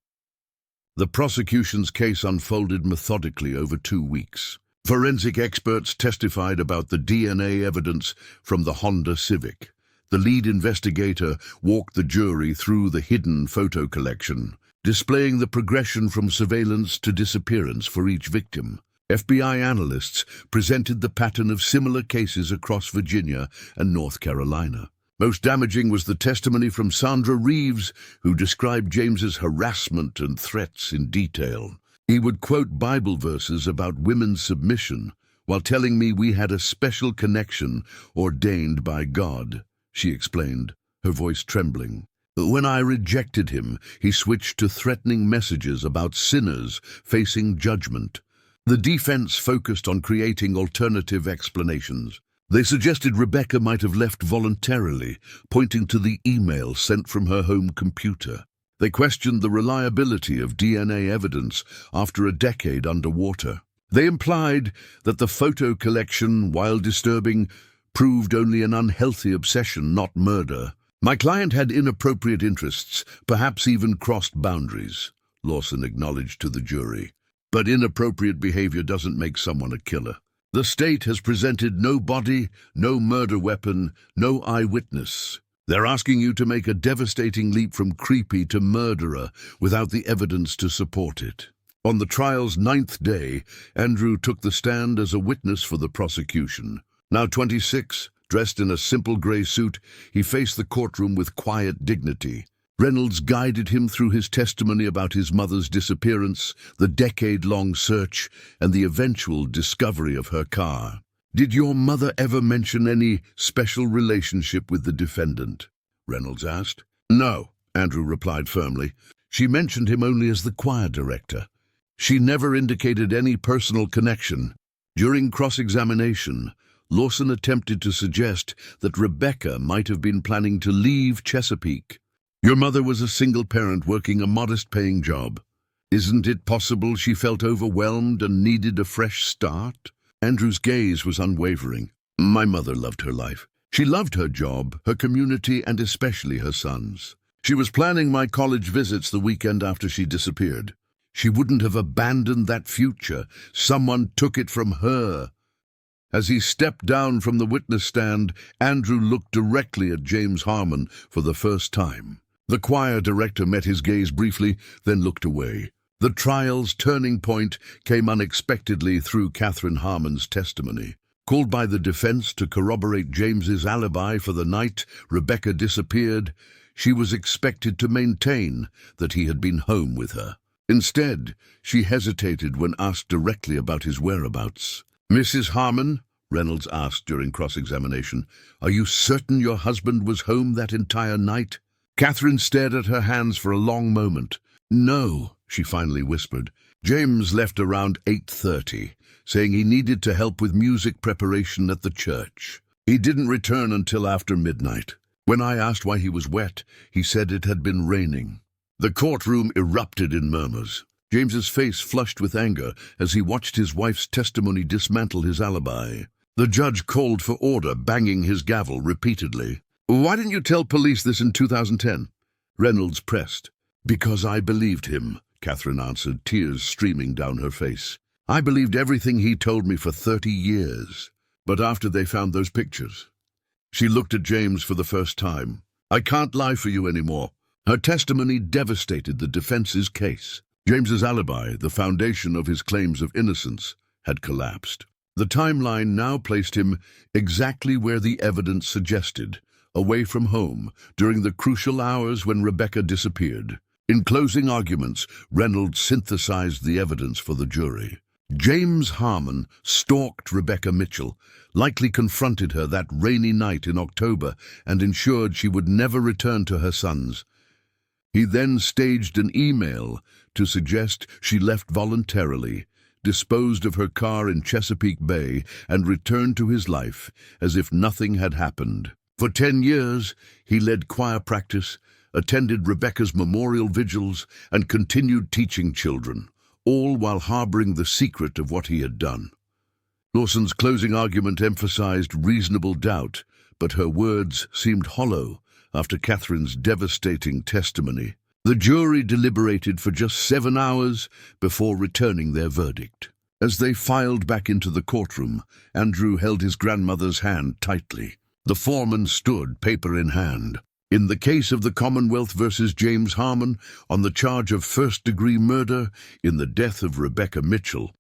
[SPEAKER 1] The prosecution's case unfolded methodically over 2 weeks. Forensic experts testified about the DNA evidence from the Honda Civic. The lead investigator walked the jury through the hidden photo collection, displaying the progression from surveillance to disappearance for each victim. FBI analysts presented the pattern of similar cases across Virginia and North Carolina. Most damaging was the testimony from Sandra Reeves, who described James's harassment and threats in detail. He would quote Bible verses about women's submission, while telling me we had a special connection ordained by God, she explained, her voice trembling. When I rejected him, he switched to threatening messages about sinners facing judgment. The defense focused on creating alternative explanations. They suggested Rebecca might have left voluntarily, pointing to the email sent from her home computer. They questioned the reliability of DNA evidence after a decade underwater. They implied that the photo collection, while disturbing, proved only an unhealthy obsession, not murder. My client had inappropriate interests, perhaps even crossed boundaries, Lawson acknowledged to the jury. But inappropriate behavior doesn't make someone a killer. The state has presented no body, no murder weapon, no eyewitness. They're asking you to make a devastating leap from creepy to murderer without the evidence to support it. On the trial's 9th day, Andrew took the stand as a witness for the prosecution. Now 26, dressed in a simple gray suit, he faced the courtroom with quiet dignity. Reynolds guided him through his testimony about his mother's disappearance, the decade-long search, and the eventual discovery of her car. "Did your mother ever mention any special relationship with the defendant?" Reynolds asked. "No," Andrew replied firmly. "She mentioned him only as the choir director. She never indicated any personal connection." During cross-examination, Lawson attempted to suggest that Rebecca might have been planning to leave Chesapeake. "Your mother was a single parent working a modest-paying job. Isn't it possible she felt overwhelmed and needed a fresh start?" Andrew's gaze was unwavering. "My mother loved her life. She loved her job, her community, and especially her sons. She was planning my college visits the weekend after she disappeared. She wouldn't have abandoned that future. Someone took it from her." As he stepped down from the witness stand, Andrew looked directly at James Harmon for the first time. The choir director met his gaze briefly, then looked away. The trial's turning point came unexpectedly through Catherine Harmon's testimony. Called by the defense to corroborate James's alibi for the night Rebecca disappeared, she was expected to maintain that he had been home with her. Instead, she hesitated when asked directly about his whereabouts. "Mrs. Harmon," Reynolds asked during cross-examination, "are you certain your husband was home that entire night?" Catherine stared at her hands for a long moment. "No," she finally whispered. "James left around 8:30, saying he needed to help with music preparation at the church. He didn't return until after midnight. When I asked why he was wet, he said it had been raining." The courtroom erupted in murmurs. James's face flushed with anger as he watched his wife's testimony dismantle his alibi. The judge called for order, banging his gavel repeatedly. "Why didn't you tell police this in 2010? Reynolds pressed. "Because I believed him," Catherine answered, tears streaming down her face. "I believed everything he told me for 30 years. But after they found those pictures..." She looked at James for the first time. "I can't lie for you anymore." Her testimony devastated the defense's case. James's alibi, the foundation of his claims of innocence, had collapsed. The timeline now placed him exactly where the evidence suggested, away from home, during the crucial hours when Rebecca disappeared. In closing arguments, Reynolds synthesized the evidence for the jury. James Harmon stalked Rebecca Mitchell, likely confronted her that rainy night in October, and ensured she would never return to her sons. He then staged an email to suggest she left voluntarily, disposed of her car in Chesapeake Bay, and returned to his life as if nothing had happened. For 10 years, he led choir practice, attended Rebecca's memorial vigils, and continued teaching children, all while harboring the secret of what he had done. Lawson's closing argument emphasized reasonable doubt, but her words seemed hollow after Catherine's devastating testimony. The jury deliberated for just 7 hours before returning their verdict. As they filed back into the courtroom, Andrew held his grandmother's hand tightly. The foreman stood, paper in hand. "In the case of the Commonwealth versus James Harmon, on the charge of first-degree murder in the death of Rebecca Mitchell,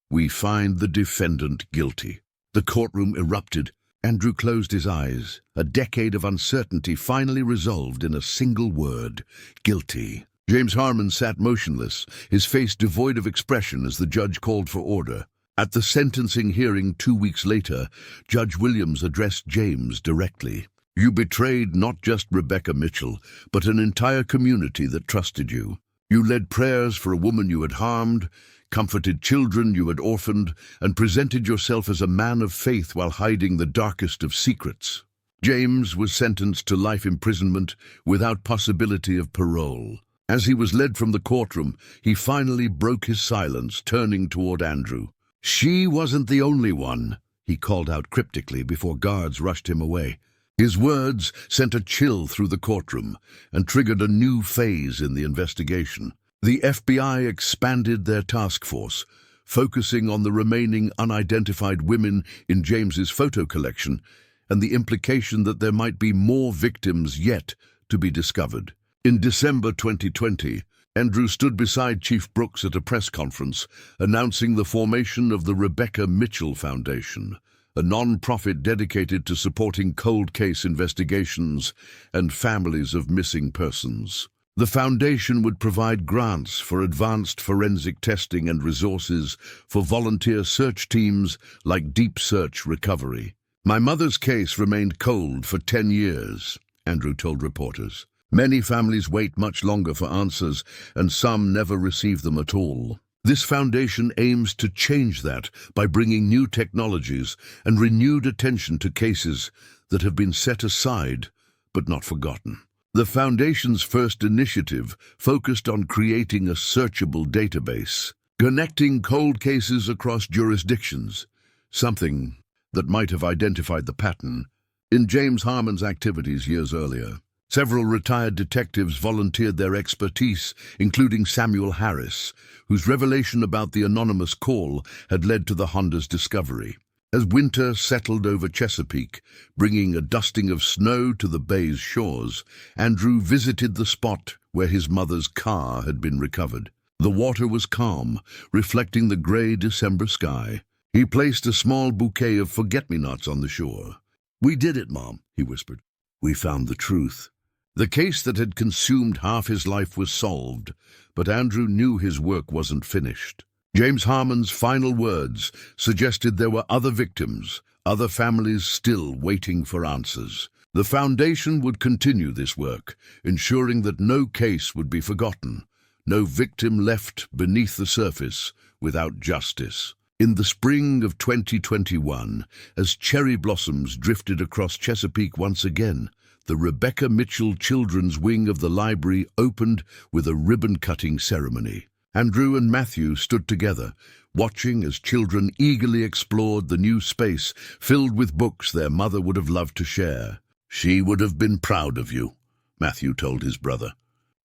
[SPEAKER 1] we find the defendant guilty." The courtroom erupted. Andrew closed his eyes. A decade of uncertainty finally resolved in a single word: guilty. James Harmon sat motionless, his face devoid of expression as the judge called for order. At the sentencing hearing 2 weeks later, Judge Williams addressed James directly. "You betrayed not just Rebecca Mitchell, but an entire community that trusted you. You led prayers for a woman you had harmed, comforted children you had orphaned, and presented yourself as a man of faith while hiding the darkest of secrets." James was sentenced to life imprisonment without possibility of parole. As he was led from the courtroom, he finally broke his silence, turning toward Andrew. "She wasn't the only one," he called out cryptically before guards rushed him away. His words sent a chill through the courtroom and triggered a new phase in the investigation. The FBI expanded their task force, focusing on the remaining unidentified women in James's photo collection and the implication that there might be more victims yet to be discovered. In December 2020, Andrew stood beside Chief Brooks at a press conference announcing the formation of the Rebecca Mitchell Foundation, a non-profit dedicated to supporting cold case investigations and families of missing persons. The foundation would provide grants for advanced forensic testing and resources for volunteer search teams like Deep Search Recovery. "My mother's case remained cold for 10 years, Andrew told reporters. "Many families wait much longer for answers, and some never receive them at all. This foundation aims to change that by bringing new technologies and renewed attention to cases that have been set aside but not forgotten." The Foundation's first initiative focused on creating a searchable database, connecting cold cases across jurisdictions, something that might have identified the pattern in James Harmon's activities years earlier. Several retired detectives volunteered their expertise, including Samuel Harris, whose revelation about the anonymous call had led to the Honda's discovery. As winter settled over Chesapeake, bringing a dusting of snow to the bay's shores, Andrew visited the spot where his mother's car had been recovered. The water was calm, reflecting the gray December sky. He placed a small bouquet of forget-me-nots on the shore. "We did it, Mom," he whispered. "We found the truth." The case that had consumed half his life was solved, but Andrew knew his work wasn't finished. James Harmon's final words suggested there were other victims, other families still waiting for answers. The Foundation would continue this work, ensuring that no case would be forgotten, no victim left beneath the surface without justice. In the spring of 2021, as cherry blossoms drifted across Chesapeake once again, the Rebecca Mitchell Children's Wing of the library opened with a ribbon-cutting ceremony. Andrew and Matthew stood together, watching as children eagerly explored the new space filled with books their mother would have loved to share. "She would have been proud of you," Matthew told his brother.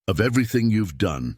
[SPEAKER 1] "Of everything you've done."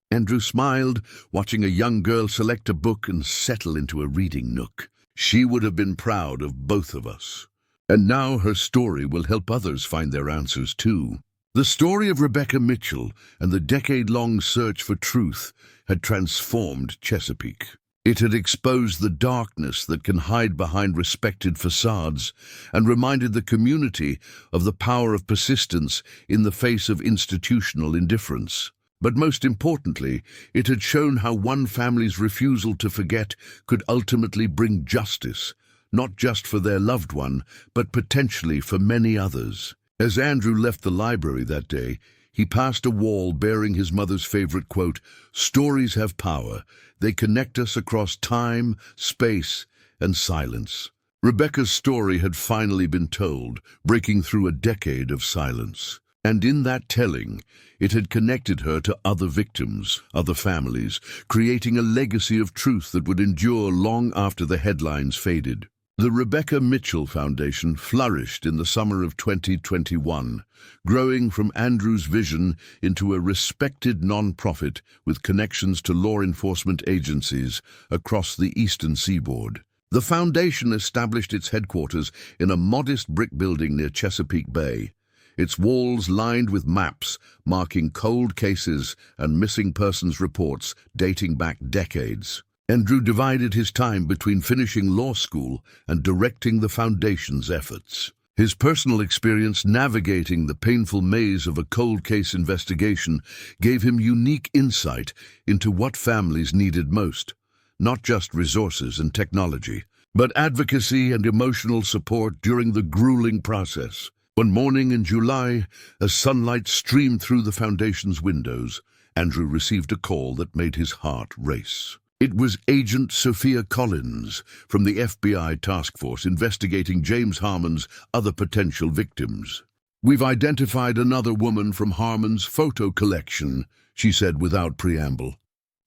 [SPEAKER 1] Andrew smiled, watching a young girl select a book and settle into a reading nook. "She would have been proud of both of us." And now her story will help others find their answers too. The story of Rebecca Mitchell and the decade-long search for truth had transformed Chesapeake. It had exposed the darkness that can hide behind respected facades and reminded the community of the power of persistence in the face of institutional indifference. But most importantly, it had shown how one family's refusal to forget could ultimately bring justice, not just for their loved one, but potentially for many others. As Andrew left the library that day, he passed a wall bearing his mother's favorite quote, "Stories have power. They connect us across time, space, and silence." Rebecca's story had finally been told, breaking through a decade of silence. And in that telling, it had connected her to other victims, other families, creating a legacy of truth that would endure long after the headlines faded. The Rebecca Mitchell Foundation flourished in the summer of 2021, growing from Andrew's vision into a respected non-profit with connections to law enforcement agencies across the eastern seaboard. The foundation established its headquarters in a modest brick building near Chesapeake Bay, its walls lined with maps marking cold cases and missing persons reports dating back decades. Andrew divided his time between finishing law school and directing the foundation's efforts. His personal experience navigating the painful maze of a cold case investigation gave him unique insight into what families needed most, not just resources and technology, but advocacy and emotional support during the grueling process. One morning in July, as sunlight streamed through the foundation's windows, Andrew received a call that made his heart race. It was Agent Sophia Collins from the FBI task force investigating James Harmon's other potential victims. "We've identified another woman from Harmon's photo collection," she said without preamble.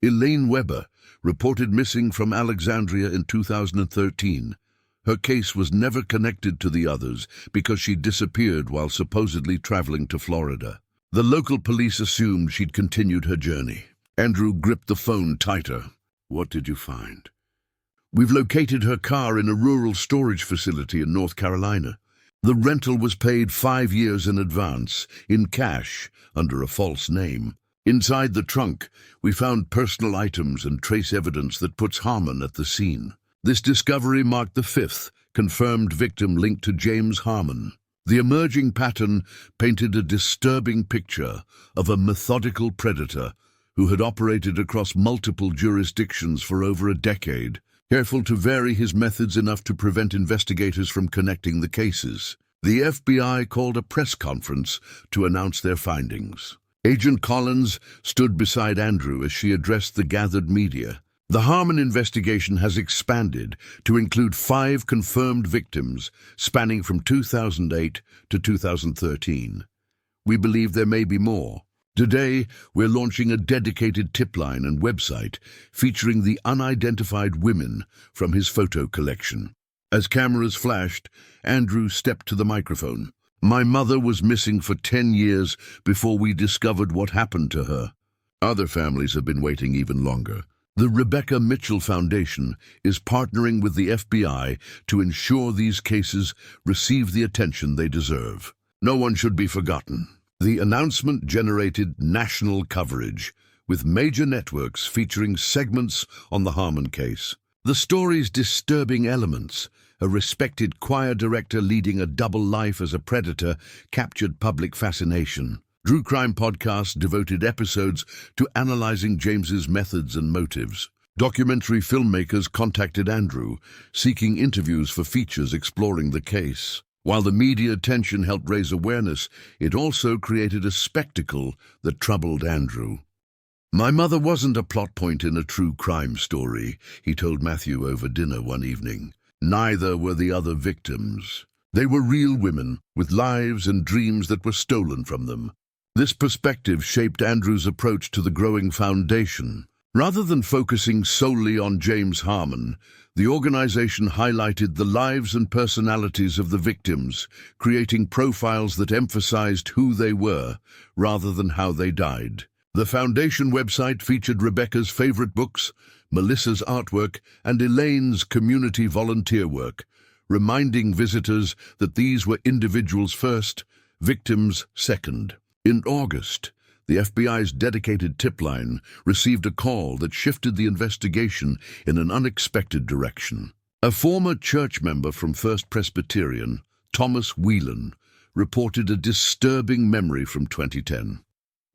[SPEAKER 1] Elaine Weber, reported missing from Alexandria in 2013. Her case was never connected to the others because she disappeared while supposedly traveling to Florida. The local police assumed she'd continued her journey. Andrew gripped the phone tighter. "What did you find?" "We've located her car in a rural storage facility in North Carolina. The rental was paid 5 years in advance, in cash, under a false name. Inside the trunk, we found personal items and trace evidence that puts Harmon at the scene. This discovery marked the 5th confirmed victim linked to James Harmon. The emerging pattern painted a disturbing picture of a methodical predator who had operated across multiple jurisdictions for over a decade, careful to vary his methods enough to prevent investigators from connecting the cases. The FBI called a press conference to announce their findings. Agent Collins stood beside Andrew as she addressed the gathered media. The Harmon investigation has expanded to include 5 confirmed victims spanning from 2008 to 2013. We believe there may be more. Today, we're launching a dedicated tip line and website featuring the unidentified women from his photo collection. As cameras flashed, Andrew stepped to the microphone. "My mother was missing for 10 years before we discovered what happened to her. Other families have been waiting even longer. The Rebecca Mitchell Foundation is partnering with the FBI to ensure these cases receive the attention they deserve. No one should be forgotten." The announcement generated national coverage, with major networks featuring segments on the Harmon case. The story's disturbing elements, a respected choir director leading a double life as a predator, captured public fascination. True Crime Podcast devoted episodes to analyzing James's methods and motives. Documentary filmmakers contacted Andrew, seeking interviews for features exploring the case. While the media attention helped raise awareness, it also created a spectacle that troubled Andrew. "My mother wasn't a plot point in a true crime story," he told Matthew over dinner one evening. "Neither were the other victims. They were real women, with lives and dreams that were stolen from them." This perspective shaped Andrew's approach to the growing foundation. Rather than focusing solely on James Harmon, the organization highlighted the lives and personalities of the victims, creating profiles that emphasized who they were rather than how they died. The foundation website featured Rebecca's favorite books, Melissa's artwork, and Elaine's community volunteer work, reminding visitors that these were individuals first, victims second. In August, the FBI's dedicated tip line received a call that shifted the investigation in an unexpected direction. A former church member from First Presbyterian, Thomas Whelan, reported a disturbing memory from 2010.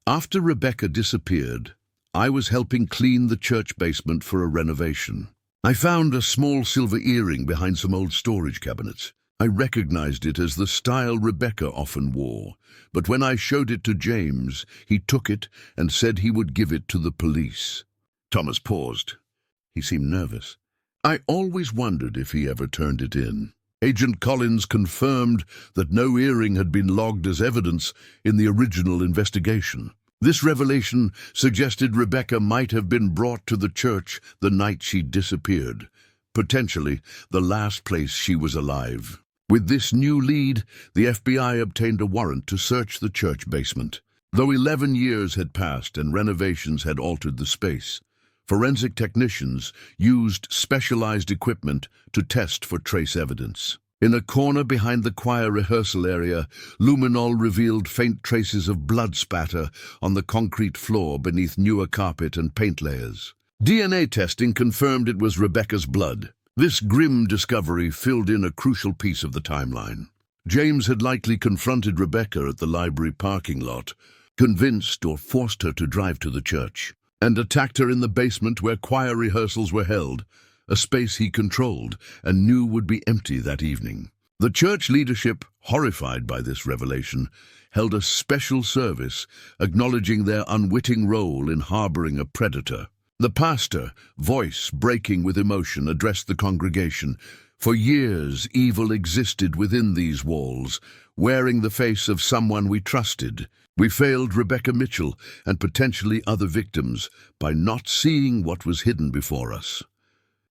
[SPEAKER 1] After Rebecca disappeared, I was helping clean the church basement for a renovation. I found a small silver earring behind some old storage cabinets. I recognized it as the style Rebecca often wore, but when I showed it to James, he took it and said he would give it to the police. Thomas paused. He seemed nervous. I always wondered if he ever turned it in. Agent Collins confirmed that no earring had been logged as evidence in the original investigation. This revelation suggested Rebecca might have been brought to the church the night she disappeared, potentially the last place she was alive. With this new lead, the FBI obtained a warrant to search the church basement. Though 11 years had passed and renovations had altered the space, forensic technicians used specialized equipment to test for trace evidence. In a corner behind the choir rehearsal area, luminol revealed faint traces of blood spatter on the concrete floor beneath newer carpet and paint layers. DNA testing confirmed it was Rebecca's blood. This grim discovery filled in a crucial piece of the timeline. James had likely confronted Rebecca at the library parking lot, convinced or forced her to drive to the church, and attacked her in the basement where choir rehearsals were held, a space he controlled and knew would be empty that evening. The church leadership, horrified by this revelation, held a special service acknowledging their unwitting role in harboring a predator. The pastor, voice breaking with emotion, addressed the congregation. For years, evil existed within these walls, wearing the face of someone we trusted. We failed Rebecca Mitchell and potentially other victims by not seeing what was hidden before us.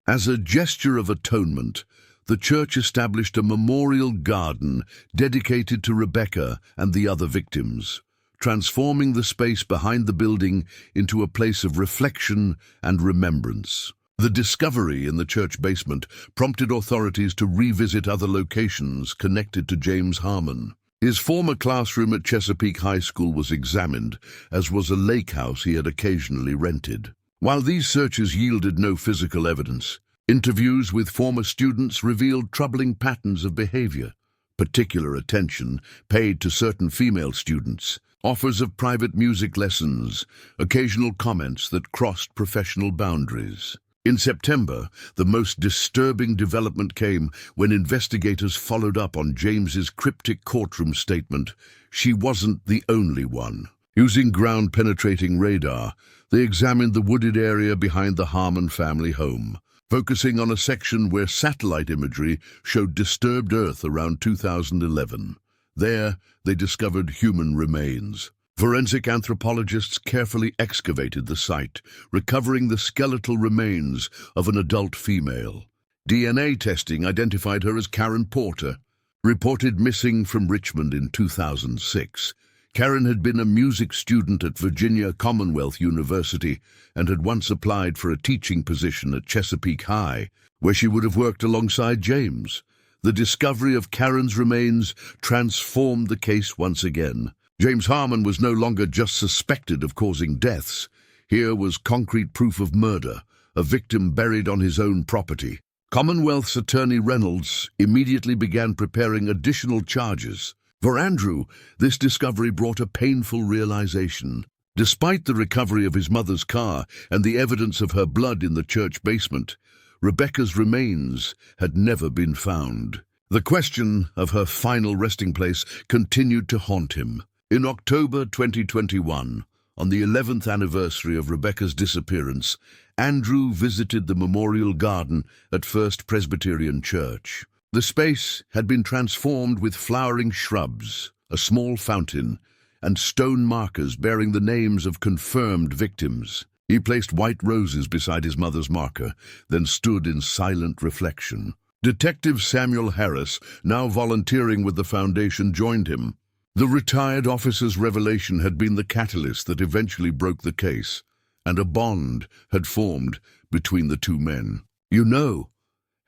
[SPEAKER 1] As a gesture of atonement, the church established a memorial garden dedicated to Rebecca and the other victims, transforming the space behind the building into a place of reflection and remembrance. The discovery in the church basement prompted authorities to revisit other locations connected to James Harmon. His former classroom at Chesapeake High School was examined, as was a lake house he had occasionally rented. While these searches yielded no physical evidence, interviews with former students revealed troubling patterns of behavior. Particular attention paid to certain female students, offers of private music lessons, occasional comments that crossed professional boundaries. In September, the most disturbing development came when investigators followed up on James's cryptic courtroom statement, "She wasn't the only one." Using ground-penetrating radar, they examined the wooded area behind the Harmon family home, focusing on a section where satellite imagery showed disturbed Earth around 2011. There, they discovered human remains. Forensic anthropologists carefully excavated the site, recovering the skeletal remains of an adult female. DNA testing identified her as Karen Porter. Reported missing from Richmond in 2006, Karen had been a music student at Virginia Commonwealth University and had once applied for a teaching position at Chesapeake High, where she would have worked alongside James. The discovery of Karen's remains transformed the case once again. James Harmon was no longer just suspected of causing deaths. Here was concrete proof of murder, a victim buried on his own property. Commonwealth's Attorney Reynolds immediately began preparing additional charges. For Andrew, this discovery brought a painful realization. Despite the recovery of his mother's car and the evidence of her blood in the church basement, Rebecca's remains had never been found. The question of her final resting place continued to haunt him. In October 2021, on the 11th anniversary of Rebecca's disappearance, Andrew visited the memorial garden at First Presbyterian Church. The space had been transformed with flowering shrubs, a small fountain, and stone markers bearing the names of confirmed victims. He placed white roses beside his mother's marker, then stood in silent reflection. Detective Samuel Harris, now volunteering with the foundation, joined him. The retired officer's revelation had been the catalyst that eventually broke the case, and a bond had formed between the two men. "You know,"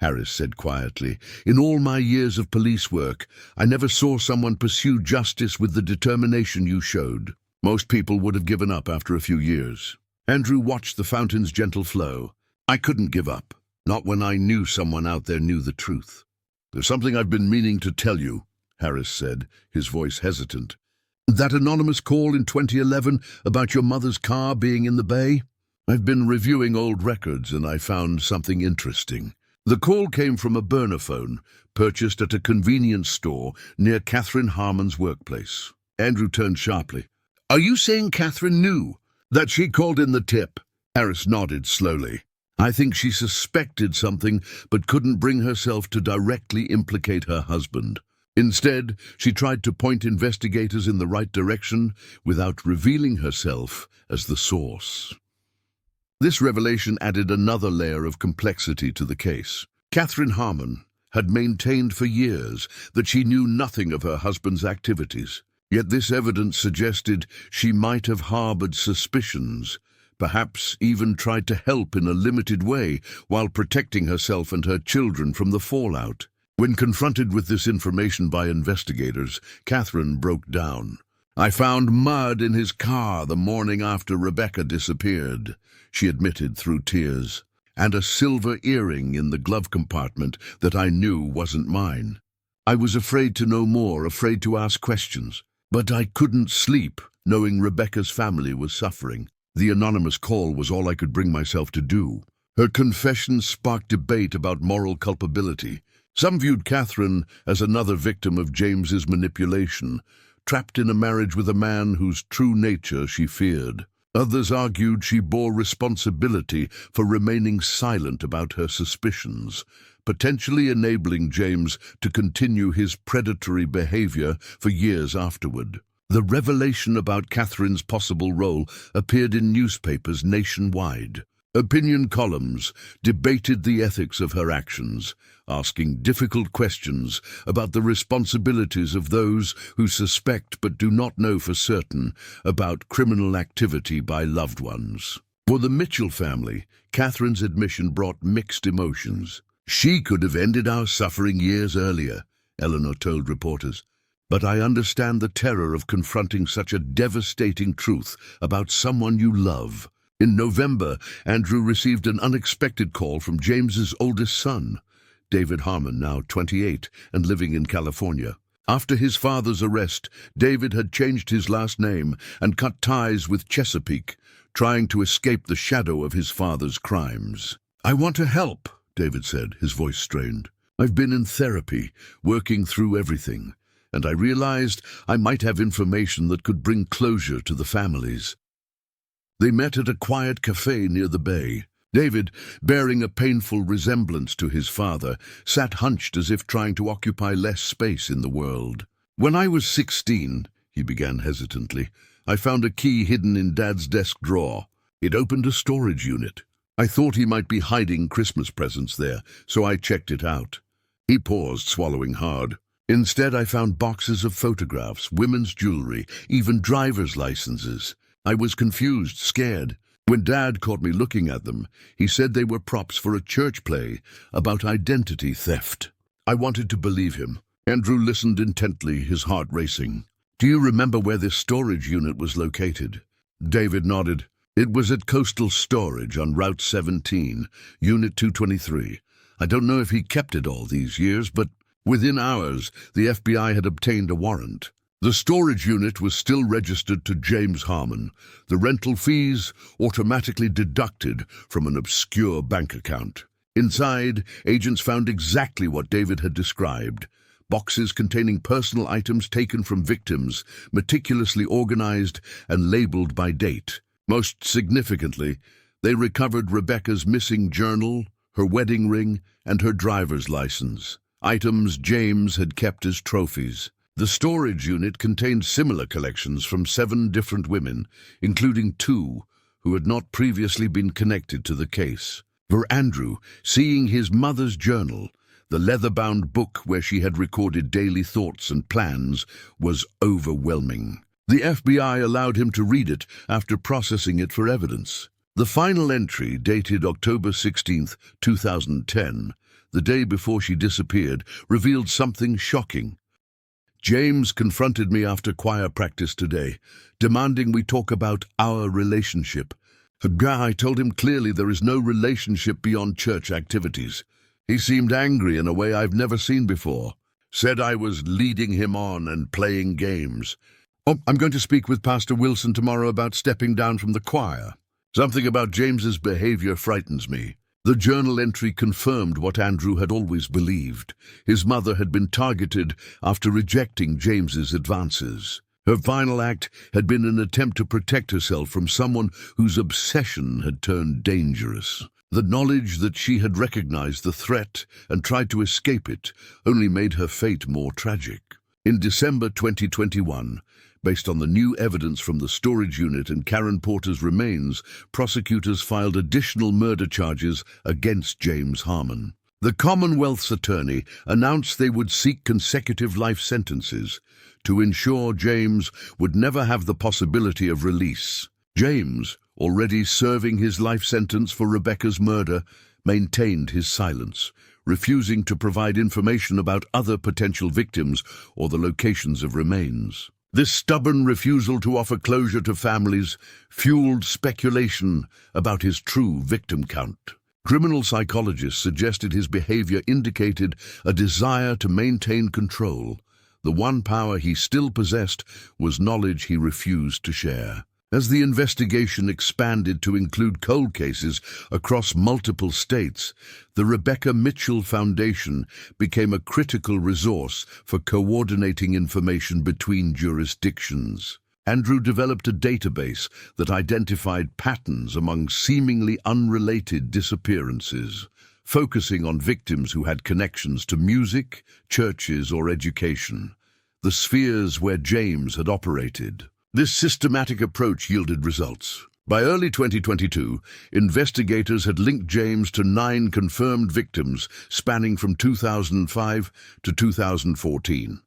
[SPEAKER 1] Harris said quietly, "in all my years of police work, I never saw someone pursue justice with the determination you showed. Most people would have given up after a few years." Andrew watched the fountain's gentle flow. "I couldn't give up, not when I knew someone out there knew the truth." "There's something I've been meaning to tell you," Harris said, his voice hesitant. "That anonymous call in 2011 about your mother's car being in the bay? I've been reviewing old records and I found something interesting. The call came from a burner phone purchased at a convenience store near Catherine Harmon's workplace." Andrew turned sharply. "Are you saying Catherine knew that she called in the tip?" Harris nodded slowly. "I think she suspected something but couldn't bring herself to directly implicate her husband. Instead, she tried to point investigators in the right direction without revealing herself as the source." This revelation added another layer of complexity to the case. Catherine Harmon had maintained for years that she knew nothing of her husband's activities. Yet this evidence suggested she might have harbored suspicions, perhaps even tried to help in a limited way while protecting herself and her children from the fallout. When confronted with this information by investigators, Catherine broke down. "I found mud in his car the morning after Rebecca disappeared," she admitted through tears, "and a silver earring in the glove compartment that I knew wasn't mine. I was afraid to know more, afraid to ask questions. But I couldn't sleep, knowing Rebecca's family was suffering. The anonymous call was all I could bring myself to do." Her confession sparked debate about moral culpability. Some viewed Catherine as another victim of James's manipulation, trapped in a marriage with a man whose true nature she feared. Others argued she bore responsibility for remaining silent about her suspicions, potentially enabling James to continue his predatory behavior for years afterward. The revelation about Catherine's possible role appeared in newspapers nationwide. Opinion columns debated the ethics of her actions, asking difficult questions about the responsibilities of those who suspect but do not know for certain about criminal activity by loved ones. For the Mitchell family, Catherine's admission brought mixed emotions. "She could have ended our suffering years earlier," Eleanor told reporters. "But I understand the terror of confronting such a devastating truth about someone you love." In November, Andrew received an unexpected call from James's oldest son, David Harmon, now 28 and living in California. After his father's arrest, David had changed his last name and cut ties with Chesapeake, trying to escape the shadow of his father's crimes. "I want to help," David said, his voice strained. "I've been in therapy, working through everything, and I realized I might have information that could bring closure to the families." They met at a quiet cafe near the bay. David, bearing a painful resemblance to his father, sat hunched as if trying to occupy less space in the world. "When I was 16, he began hesitantly, "I found a key hidden in Dad's desk drawer. It opened a storage unit. I thought he might be hiding Christmas presents there, so I checked it out." He paused, swallowing hard. "Instead, I found boxes of photographs, women's jewelry, even driver's licenses. I was confused, scared. When Dad caught me looking at them, he said they were props for a church play about identity theft." I wanted to believe him. Andrew listened intently, his heart racing. "Do you remember where this storage unit was located?" David nodded. "It was at Coastal Storage on Route 17, Unit 223. I don't know if he kept it all these years, but within hours, the FBI had obtained a warrant. The storage unit was still registered to James Harmon, the rental fees automatically deducted from an obscure bank account. Inside, agents found exactly what David had described: boxes containing personal items taken from victims, meticulously organized and labeled by date. Most significantly, they recovered Rebecca's missing journal, her wedding ring, and her driver's license, items James had kept as trophies. The storage unit contained similar collections from 7 different women, including 2 who had not previously been connected to the case. For Andrew, seeing his mother's journal, the leather-bound book where she had recorded daily thoughts and plans, was overwhelming. The FBI allowed him to read it after processing it for evidence. The final entry, dated October 16, 2010, the day before she disappeared, revealed something shocking. James confronted me after choir practice today, demanding we talk about our relationship. I told him clearly there is no relationship beyond church activities. He seemed angry in a way I've never seen before. Said I was leading him on and playing games. Oh, I'm going to speak with Pastor Wilson tomorrow about stepping down from the choir. Something about James's behavior frightens me. The journal entry confirmed what Andrew had always believed. His mother had been targeted after rejecting James's advances. Her final act had been an attempt to protect herself from someone whose obsession had turned dangerous. The knowledge that she had recognized the threat and tried to escape it only made her fate more tragic. In December 2021, based on the new evidence from the storage unit and Karen Porter's remains, prosecutors filed additional murder charges against James Harmon. The Commonwealth's attorney announced they would seek consecutive life sentences to ensure James would never have the possibility of release. James, already serving his life sentence for Rebecca's murder, maintained his silence, refusing to provide information about other potential victims or the locations of remains. This stubborn refusal to offer closure to families fueled speculation about his true victim count. Criminal psychologists suggested his behavior indicated a desire to maintain control. The one power he still possessed was knowledge he refused to share. As the investigation expanded to include cold cases across multiple states, the Rebecca Mitchell Foundation became a critical resource for coordinating information between jurisdictions. Andrew developed a database that identified patterns among seemingly unrelated disappearances, focusing on victims who had connections to music, churches, or education, the spheres where James had operated. This systematic approach yielded results. By early 2022, investigators had linked James to 9 confirmed victims spanning from 2005 to 2014.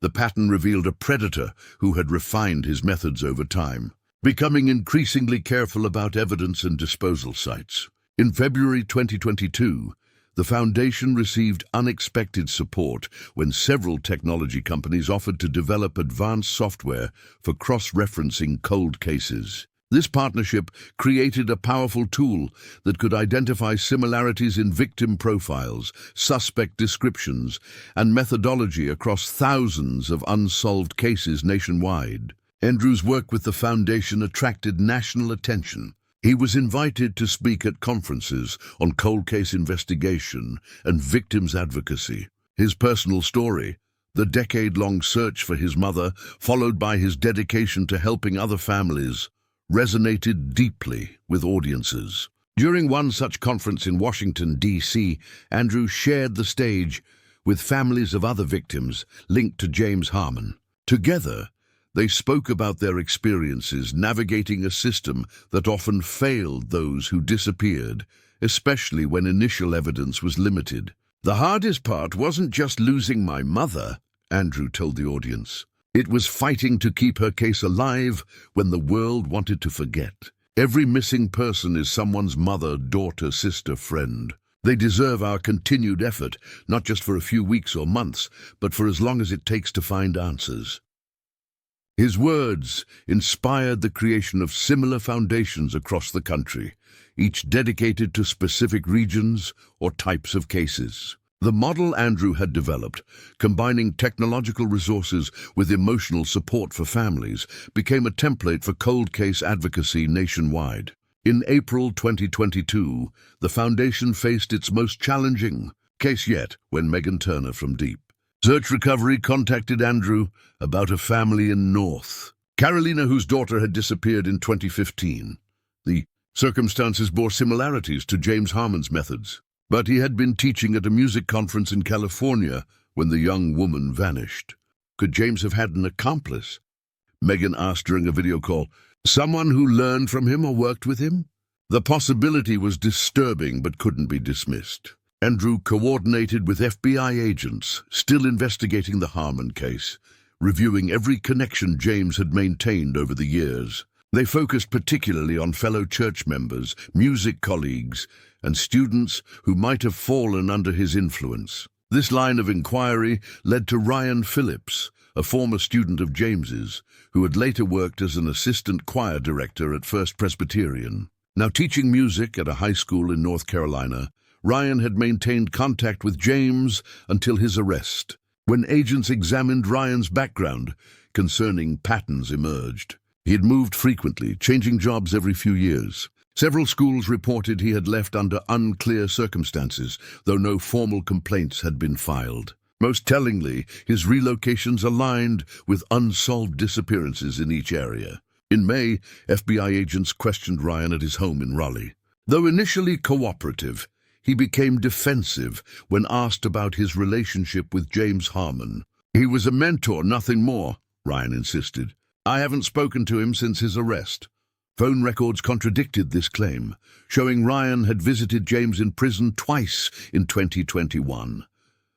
[SPEAKER 1] The pattern revealed a predator who had refined his methods over time, becoming increasingly careful about evidence and disposal sites. In February 2022, the Foundation received unexpected support when several technology companies offered to develop advanced software for cross-referencing cold cases. This partnership created a powerful tool that could identify similarities in victim profiles, suspect descriptions, and methodology across thousands of unsolved cases nationwide. Andrew's work with the Foundation attracted national attention. He was invited to speak at conferences on cold case investigation and victims advocacy. His personal story, the decade-long search for his mother, followed by his dedication to helping other families, resonated deeply with audiences. During one such conference in Washington, D.C., Andrew shared the stage with families of other victims linked to James Harmon. Together, they spoke about their experiences navigating a system that often failed those who disappeared, especially when initial evidence was limited. "The hardest part wasn't just losing my mother," Andrew told the audience. "It was fighting to keep her case alive when the world wanted to forget. Every missing person is someone's mother, daughter, sister, friend. They deserve our continued effort, not just for a few weeks or months, but for as long as it takes to find answers." His words inspired the creation of similar foundations across the country, each dedicated to specific regions or types of cases. The model Andrew had developed, combining technological resources with emotional support for families, became a template for cold case advocacy nationwide. In April 2022, the Foundation faced its most challenging case yet when Megan Turner from Deep Search Recovery contacted Andrew about a family in North Carolina whose daughter had disappeared in 2015. The circumstances bore similarities to James Harmon's methods, but he had been teaching at a music conference in California when the young woman vanished. Could James have had an accomplice? Megan asked during a video call. Someone who learned from him or worked with him? The possibility was disturbing but couldn't be dismissed. Andrew coordinated with FBI agents, still investigating the Harmon case, reviewing every connection James had maintained over the years. They focused particularly on fellow church members, music colleagues, and students who might have fallen under his influence. This line of inquiry led to Ryan Phillips, a former student of James's, who had later worked as an assistant choir director at First Presbyterian. Now teaching music at a high school in North Carolina, Ryan had maintained contact with James until his arrest. When agents examined Ryan's background, concerning patterns emerged. He had moved frequently, changing jobs every few years. Several schools reported he had left under unclear circumstances, though no formal complaints had been filed. Most tellingly, his relocations aligned with unsolved disappearances in each area. In May, FBI agents questioned Ryan at his home in Raleigh. Though initially cooperative, he became defensive when asked about his relationship with James Harmon. "He was a mentor, nothing more," Ryan insisted. "I haven't spoken to him since his arrest." Phone records contradicted this claim, showing Ryan had visited James in prison twice in 2021.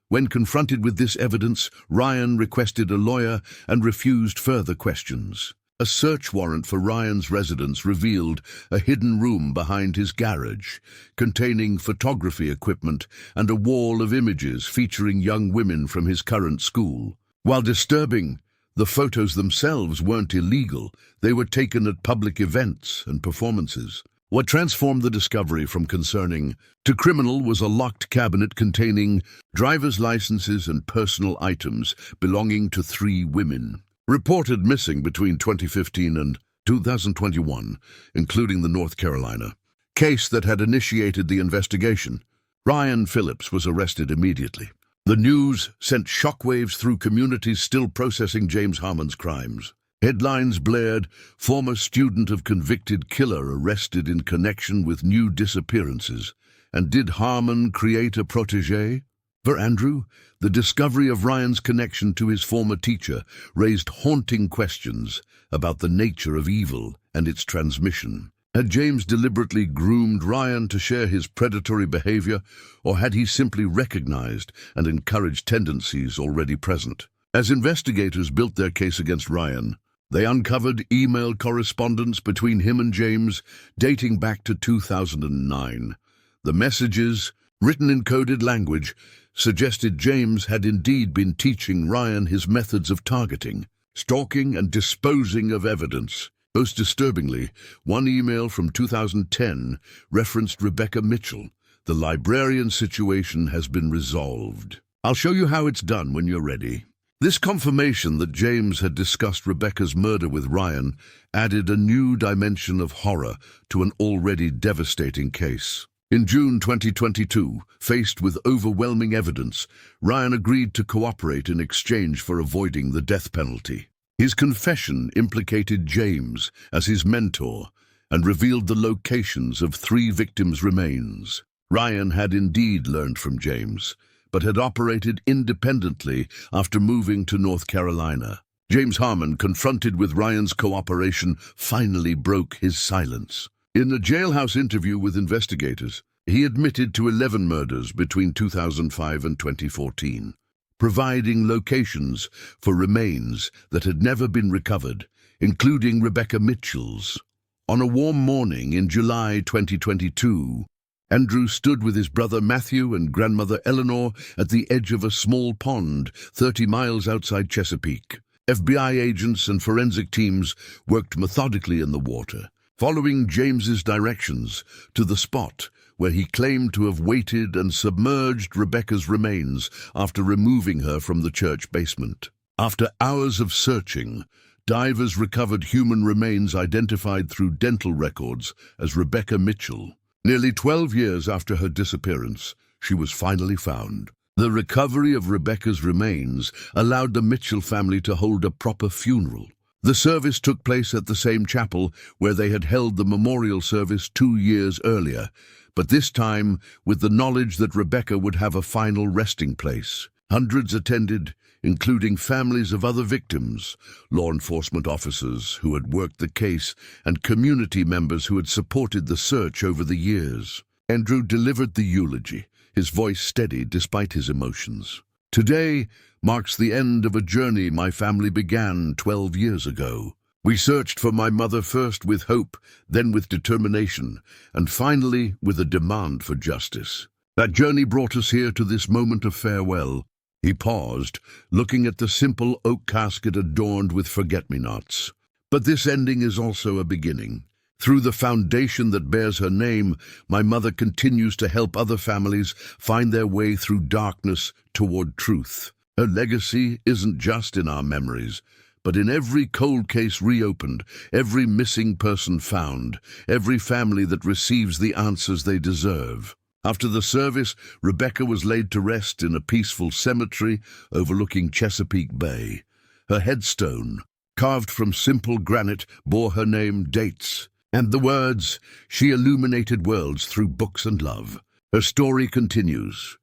[SPEAKER 1] When confronted with this evidence, Ryan requested a lawyer and refused further questions. A search warrant for Ryan's residence revealed a hidden room behind his garage, containing photography equipment and a wall of images featuring young women from his current school. While disturbing, the photos themselves weren't illegal. They were taken at public events and performances. What transformed the discovery from concerning to criminal was a locked cabinet containing driver's licenses and personal items belonging to 3 women. Reported missing between 2015 and 2021, including the North Carolina case that had initiated the investigation. Ryan Phillips was arrested immediately. The news sent shockwaves through communities still processing James Harmon's crimes. Headlines blared, "Former student of convicted killer arrested in connection with new disappearances." And did Harmon create a protégé? For Andrew, the discovery of Ryan's connection to his former teacher raised haunting questions about the nature of evil and its transmission. Had James deliberately groomed Ryan to share his predatory behavior, or had he simply recognized and encouraged tendencies already present? As investigators built their case against Ryan, they uncovered email correspondence between him and James dating back to 2009. The messages, written in coded language, suggested James had indeed been teaching Ryan his methods of targeting, stalking, and disposing of evidence. Most disturbingly, one email from 2010 referenced Rebecca Mitchell. "The librarian situation has been resolved. I'll show you how it's done when you're ready." This confirmation that James had discussed Rebecca's murder with Ryan added a new dimension of horror to an already devastating case. In June 2022, faced with overwhelming evidence, Ryan agreed to cooperate in exchange for avoiding the death penalty. His confession implicated James as his mentor and revealed the locations of 3 victims' remains. Ryan had indeed learned from James, but had operated independently after moving to North Carolina. James Harmon, confronted with Ryan's cooperation, finally broke his silence. In a jailhouse interview with investigators, he admitted to 11 murders between 2005 and 2014, providing locations for remains that had never been recovered, including Rebecca Mitchell's. On a warm morning in July 2022, Andrew stood with his brother Matthew and grandmother Eleanor at the edge of a small pond 30 miles outside Chesapeake. FBI agents and forensic teams worked methodically in the water, following James's directions to the spot where he claimed to have weighted and submerged Rebecca's remains after removing her from the church basement. After hours of searching, divers recovered human remains identified through dental records as Rebecca Mitchell. Nearly 12 years after her disappearance, she was finally found. The recovery of Rebecca's remains allowed the Mitchell family to hold a proper funeral. The service took place at the same chapel where they had held the memorial service 2 years earlier, but this time with the knowledge that Rebecca would have a final resting place. Hundreds attended, including families of other victims, law enforcement officers who had worked the case, and community members who had supported the search over the years. Andrew delivered the eulogy, his voice steady despite his emotions. Today marks the end of a journey my family began 12 years ago. We searched for my mother first with hope, then with determination, and finally with a demand for justice. That journey brought us here to this moment of farewell. He paused, looking at the simple oak casket adorned with forget-me-nots. But this ending is also a beginning. Through the foundation that bears her name, my mother continues to help other families find their way through darkness toward truth. Her legacy isn't just in our memories, but in every cold case reopened, every missing person found, every family that receives the answers they deserve. After the service, Rebecca was laid to rest in a peaceful cemetery overlooking Chesapeake Bay. Her headstone, carved from simple granite, bore her name, dates, and the words, "She illuminated worlds through books and love." Her story continues.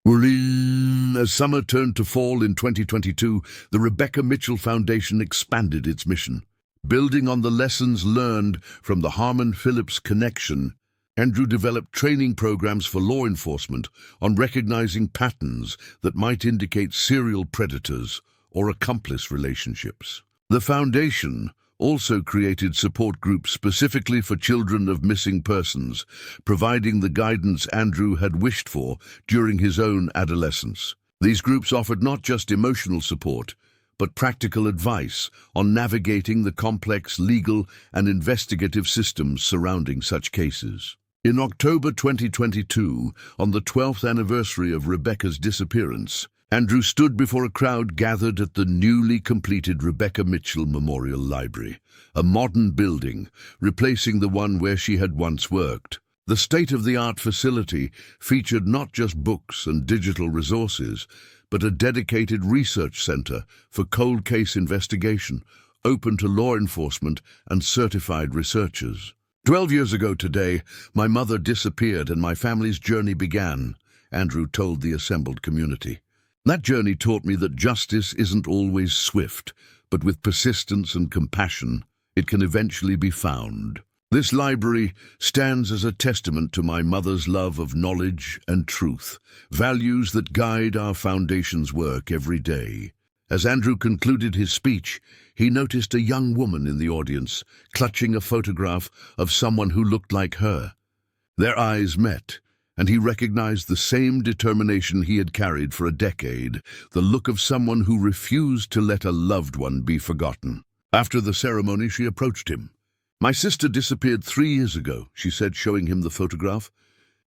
[SPEAKER 1] As summer turned to fall in 2022, the Rebecca Mitchell Foundation expanded its mission. Building on the lessons learned from the Harmon connection, Andrew developed training programs for law enforcement on recognizing patterns that might indicate serial predators or accomplice relationships. The foundation also created support groups specifically for children of missing persons, providing the guidance Andrew had wished for during his own adolescence. These groups offered not just emotional support, but practical advice on navigating the complex legal and investigative systems surrounding such cases. In October 2022, on the 12th anniversary of Rebecca's disappearance, Andrew stood before a crowd gathered at the newly completed Rebecca Mitchell Memorial Library, a modern building replacing the one where she had once worked. The state-of-the-art facility featured not just books and digital resources, but a dedicated research center for cold case investigation, open to law enforcement and certified researchers. 12 years ago today, my mother disappeared and my family's journey began, Andrew told the assembled community. That journey taught me that justice isn't always swift, but with persistence and compassion, it can eventually be found. This library stands as a testament to my mother's love of knowledge and truth, values that guide our foundation's work every day. As Andrew concluded his speech, he noticed a young woman in the audience, clutching a photograph of someone who looked like her. Their eyes met, and he recognized the same determination he had carried for a decade, the look of someone who refused to let a loved one be forgotten. After the ceremony, she approached him. "My sister disappeared 3 years ago," she said, showing him the photograph.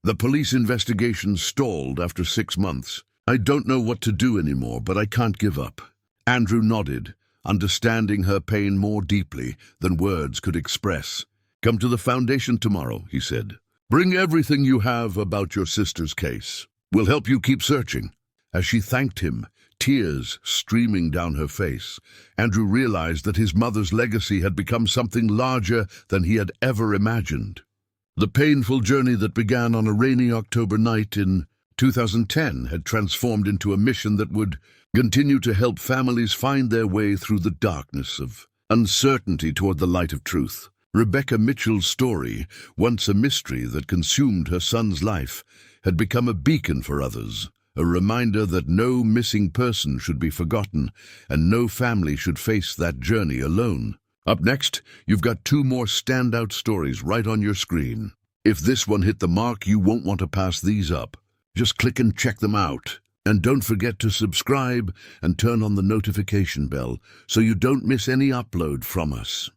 [SPEAKER 1] "The police investigation stalled after 6 months. I don't know what to do anymore, but I can't give up." Andrew nodded, understanding her pain more deeply than words could express. "Come to the foundation tomorrow," he said. "Bring everything you have about your sister's case. We'll help you keep searching." As she thanked him, tears streaming down her face, Andrew realized that his mother's legacy had become something larger than he had ever imagined. The painful journey that began on a rainy October night in 2010 had transformed into a mission that would continue to help families find their way through the darkness of uncertainty toward the light of truth. Rebecca Mitchell's story, once a mystery that consumed her son's life, had become a beacon for others, a reminder that no missing person should be forgotten and no family should face that journey alone. Up next, you've got 2 more standout stories right on your screen. If this one hit the mark, you won't want to pass these up. Just click and check them out. And don't forget to subscribe and turn on the notification bell so you don't miss any upload from us.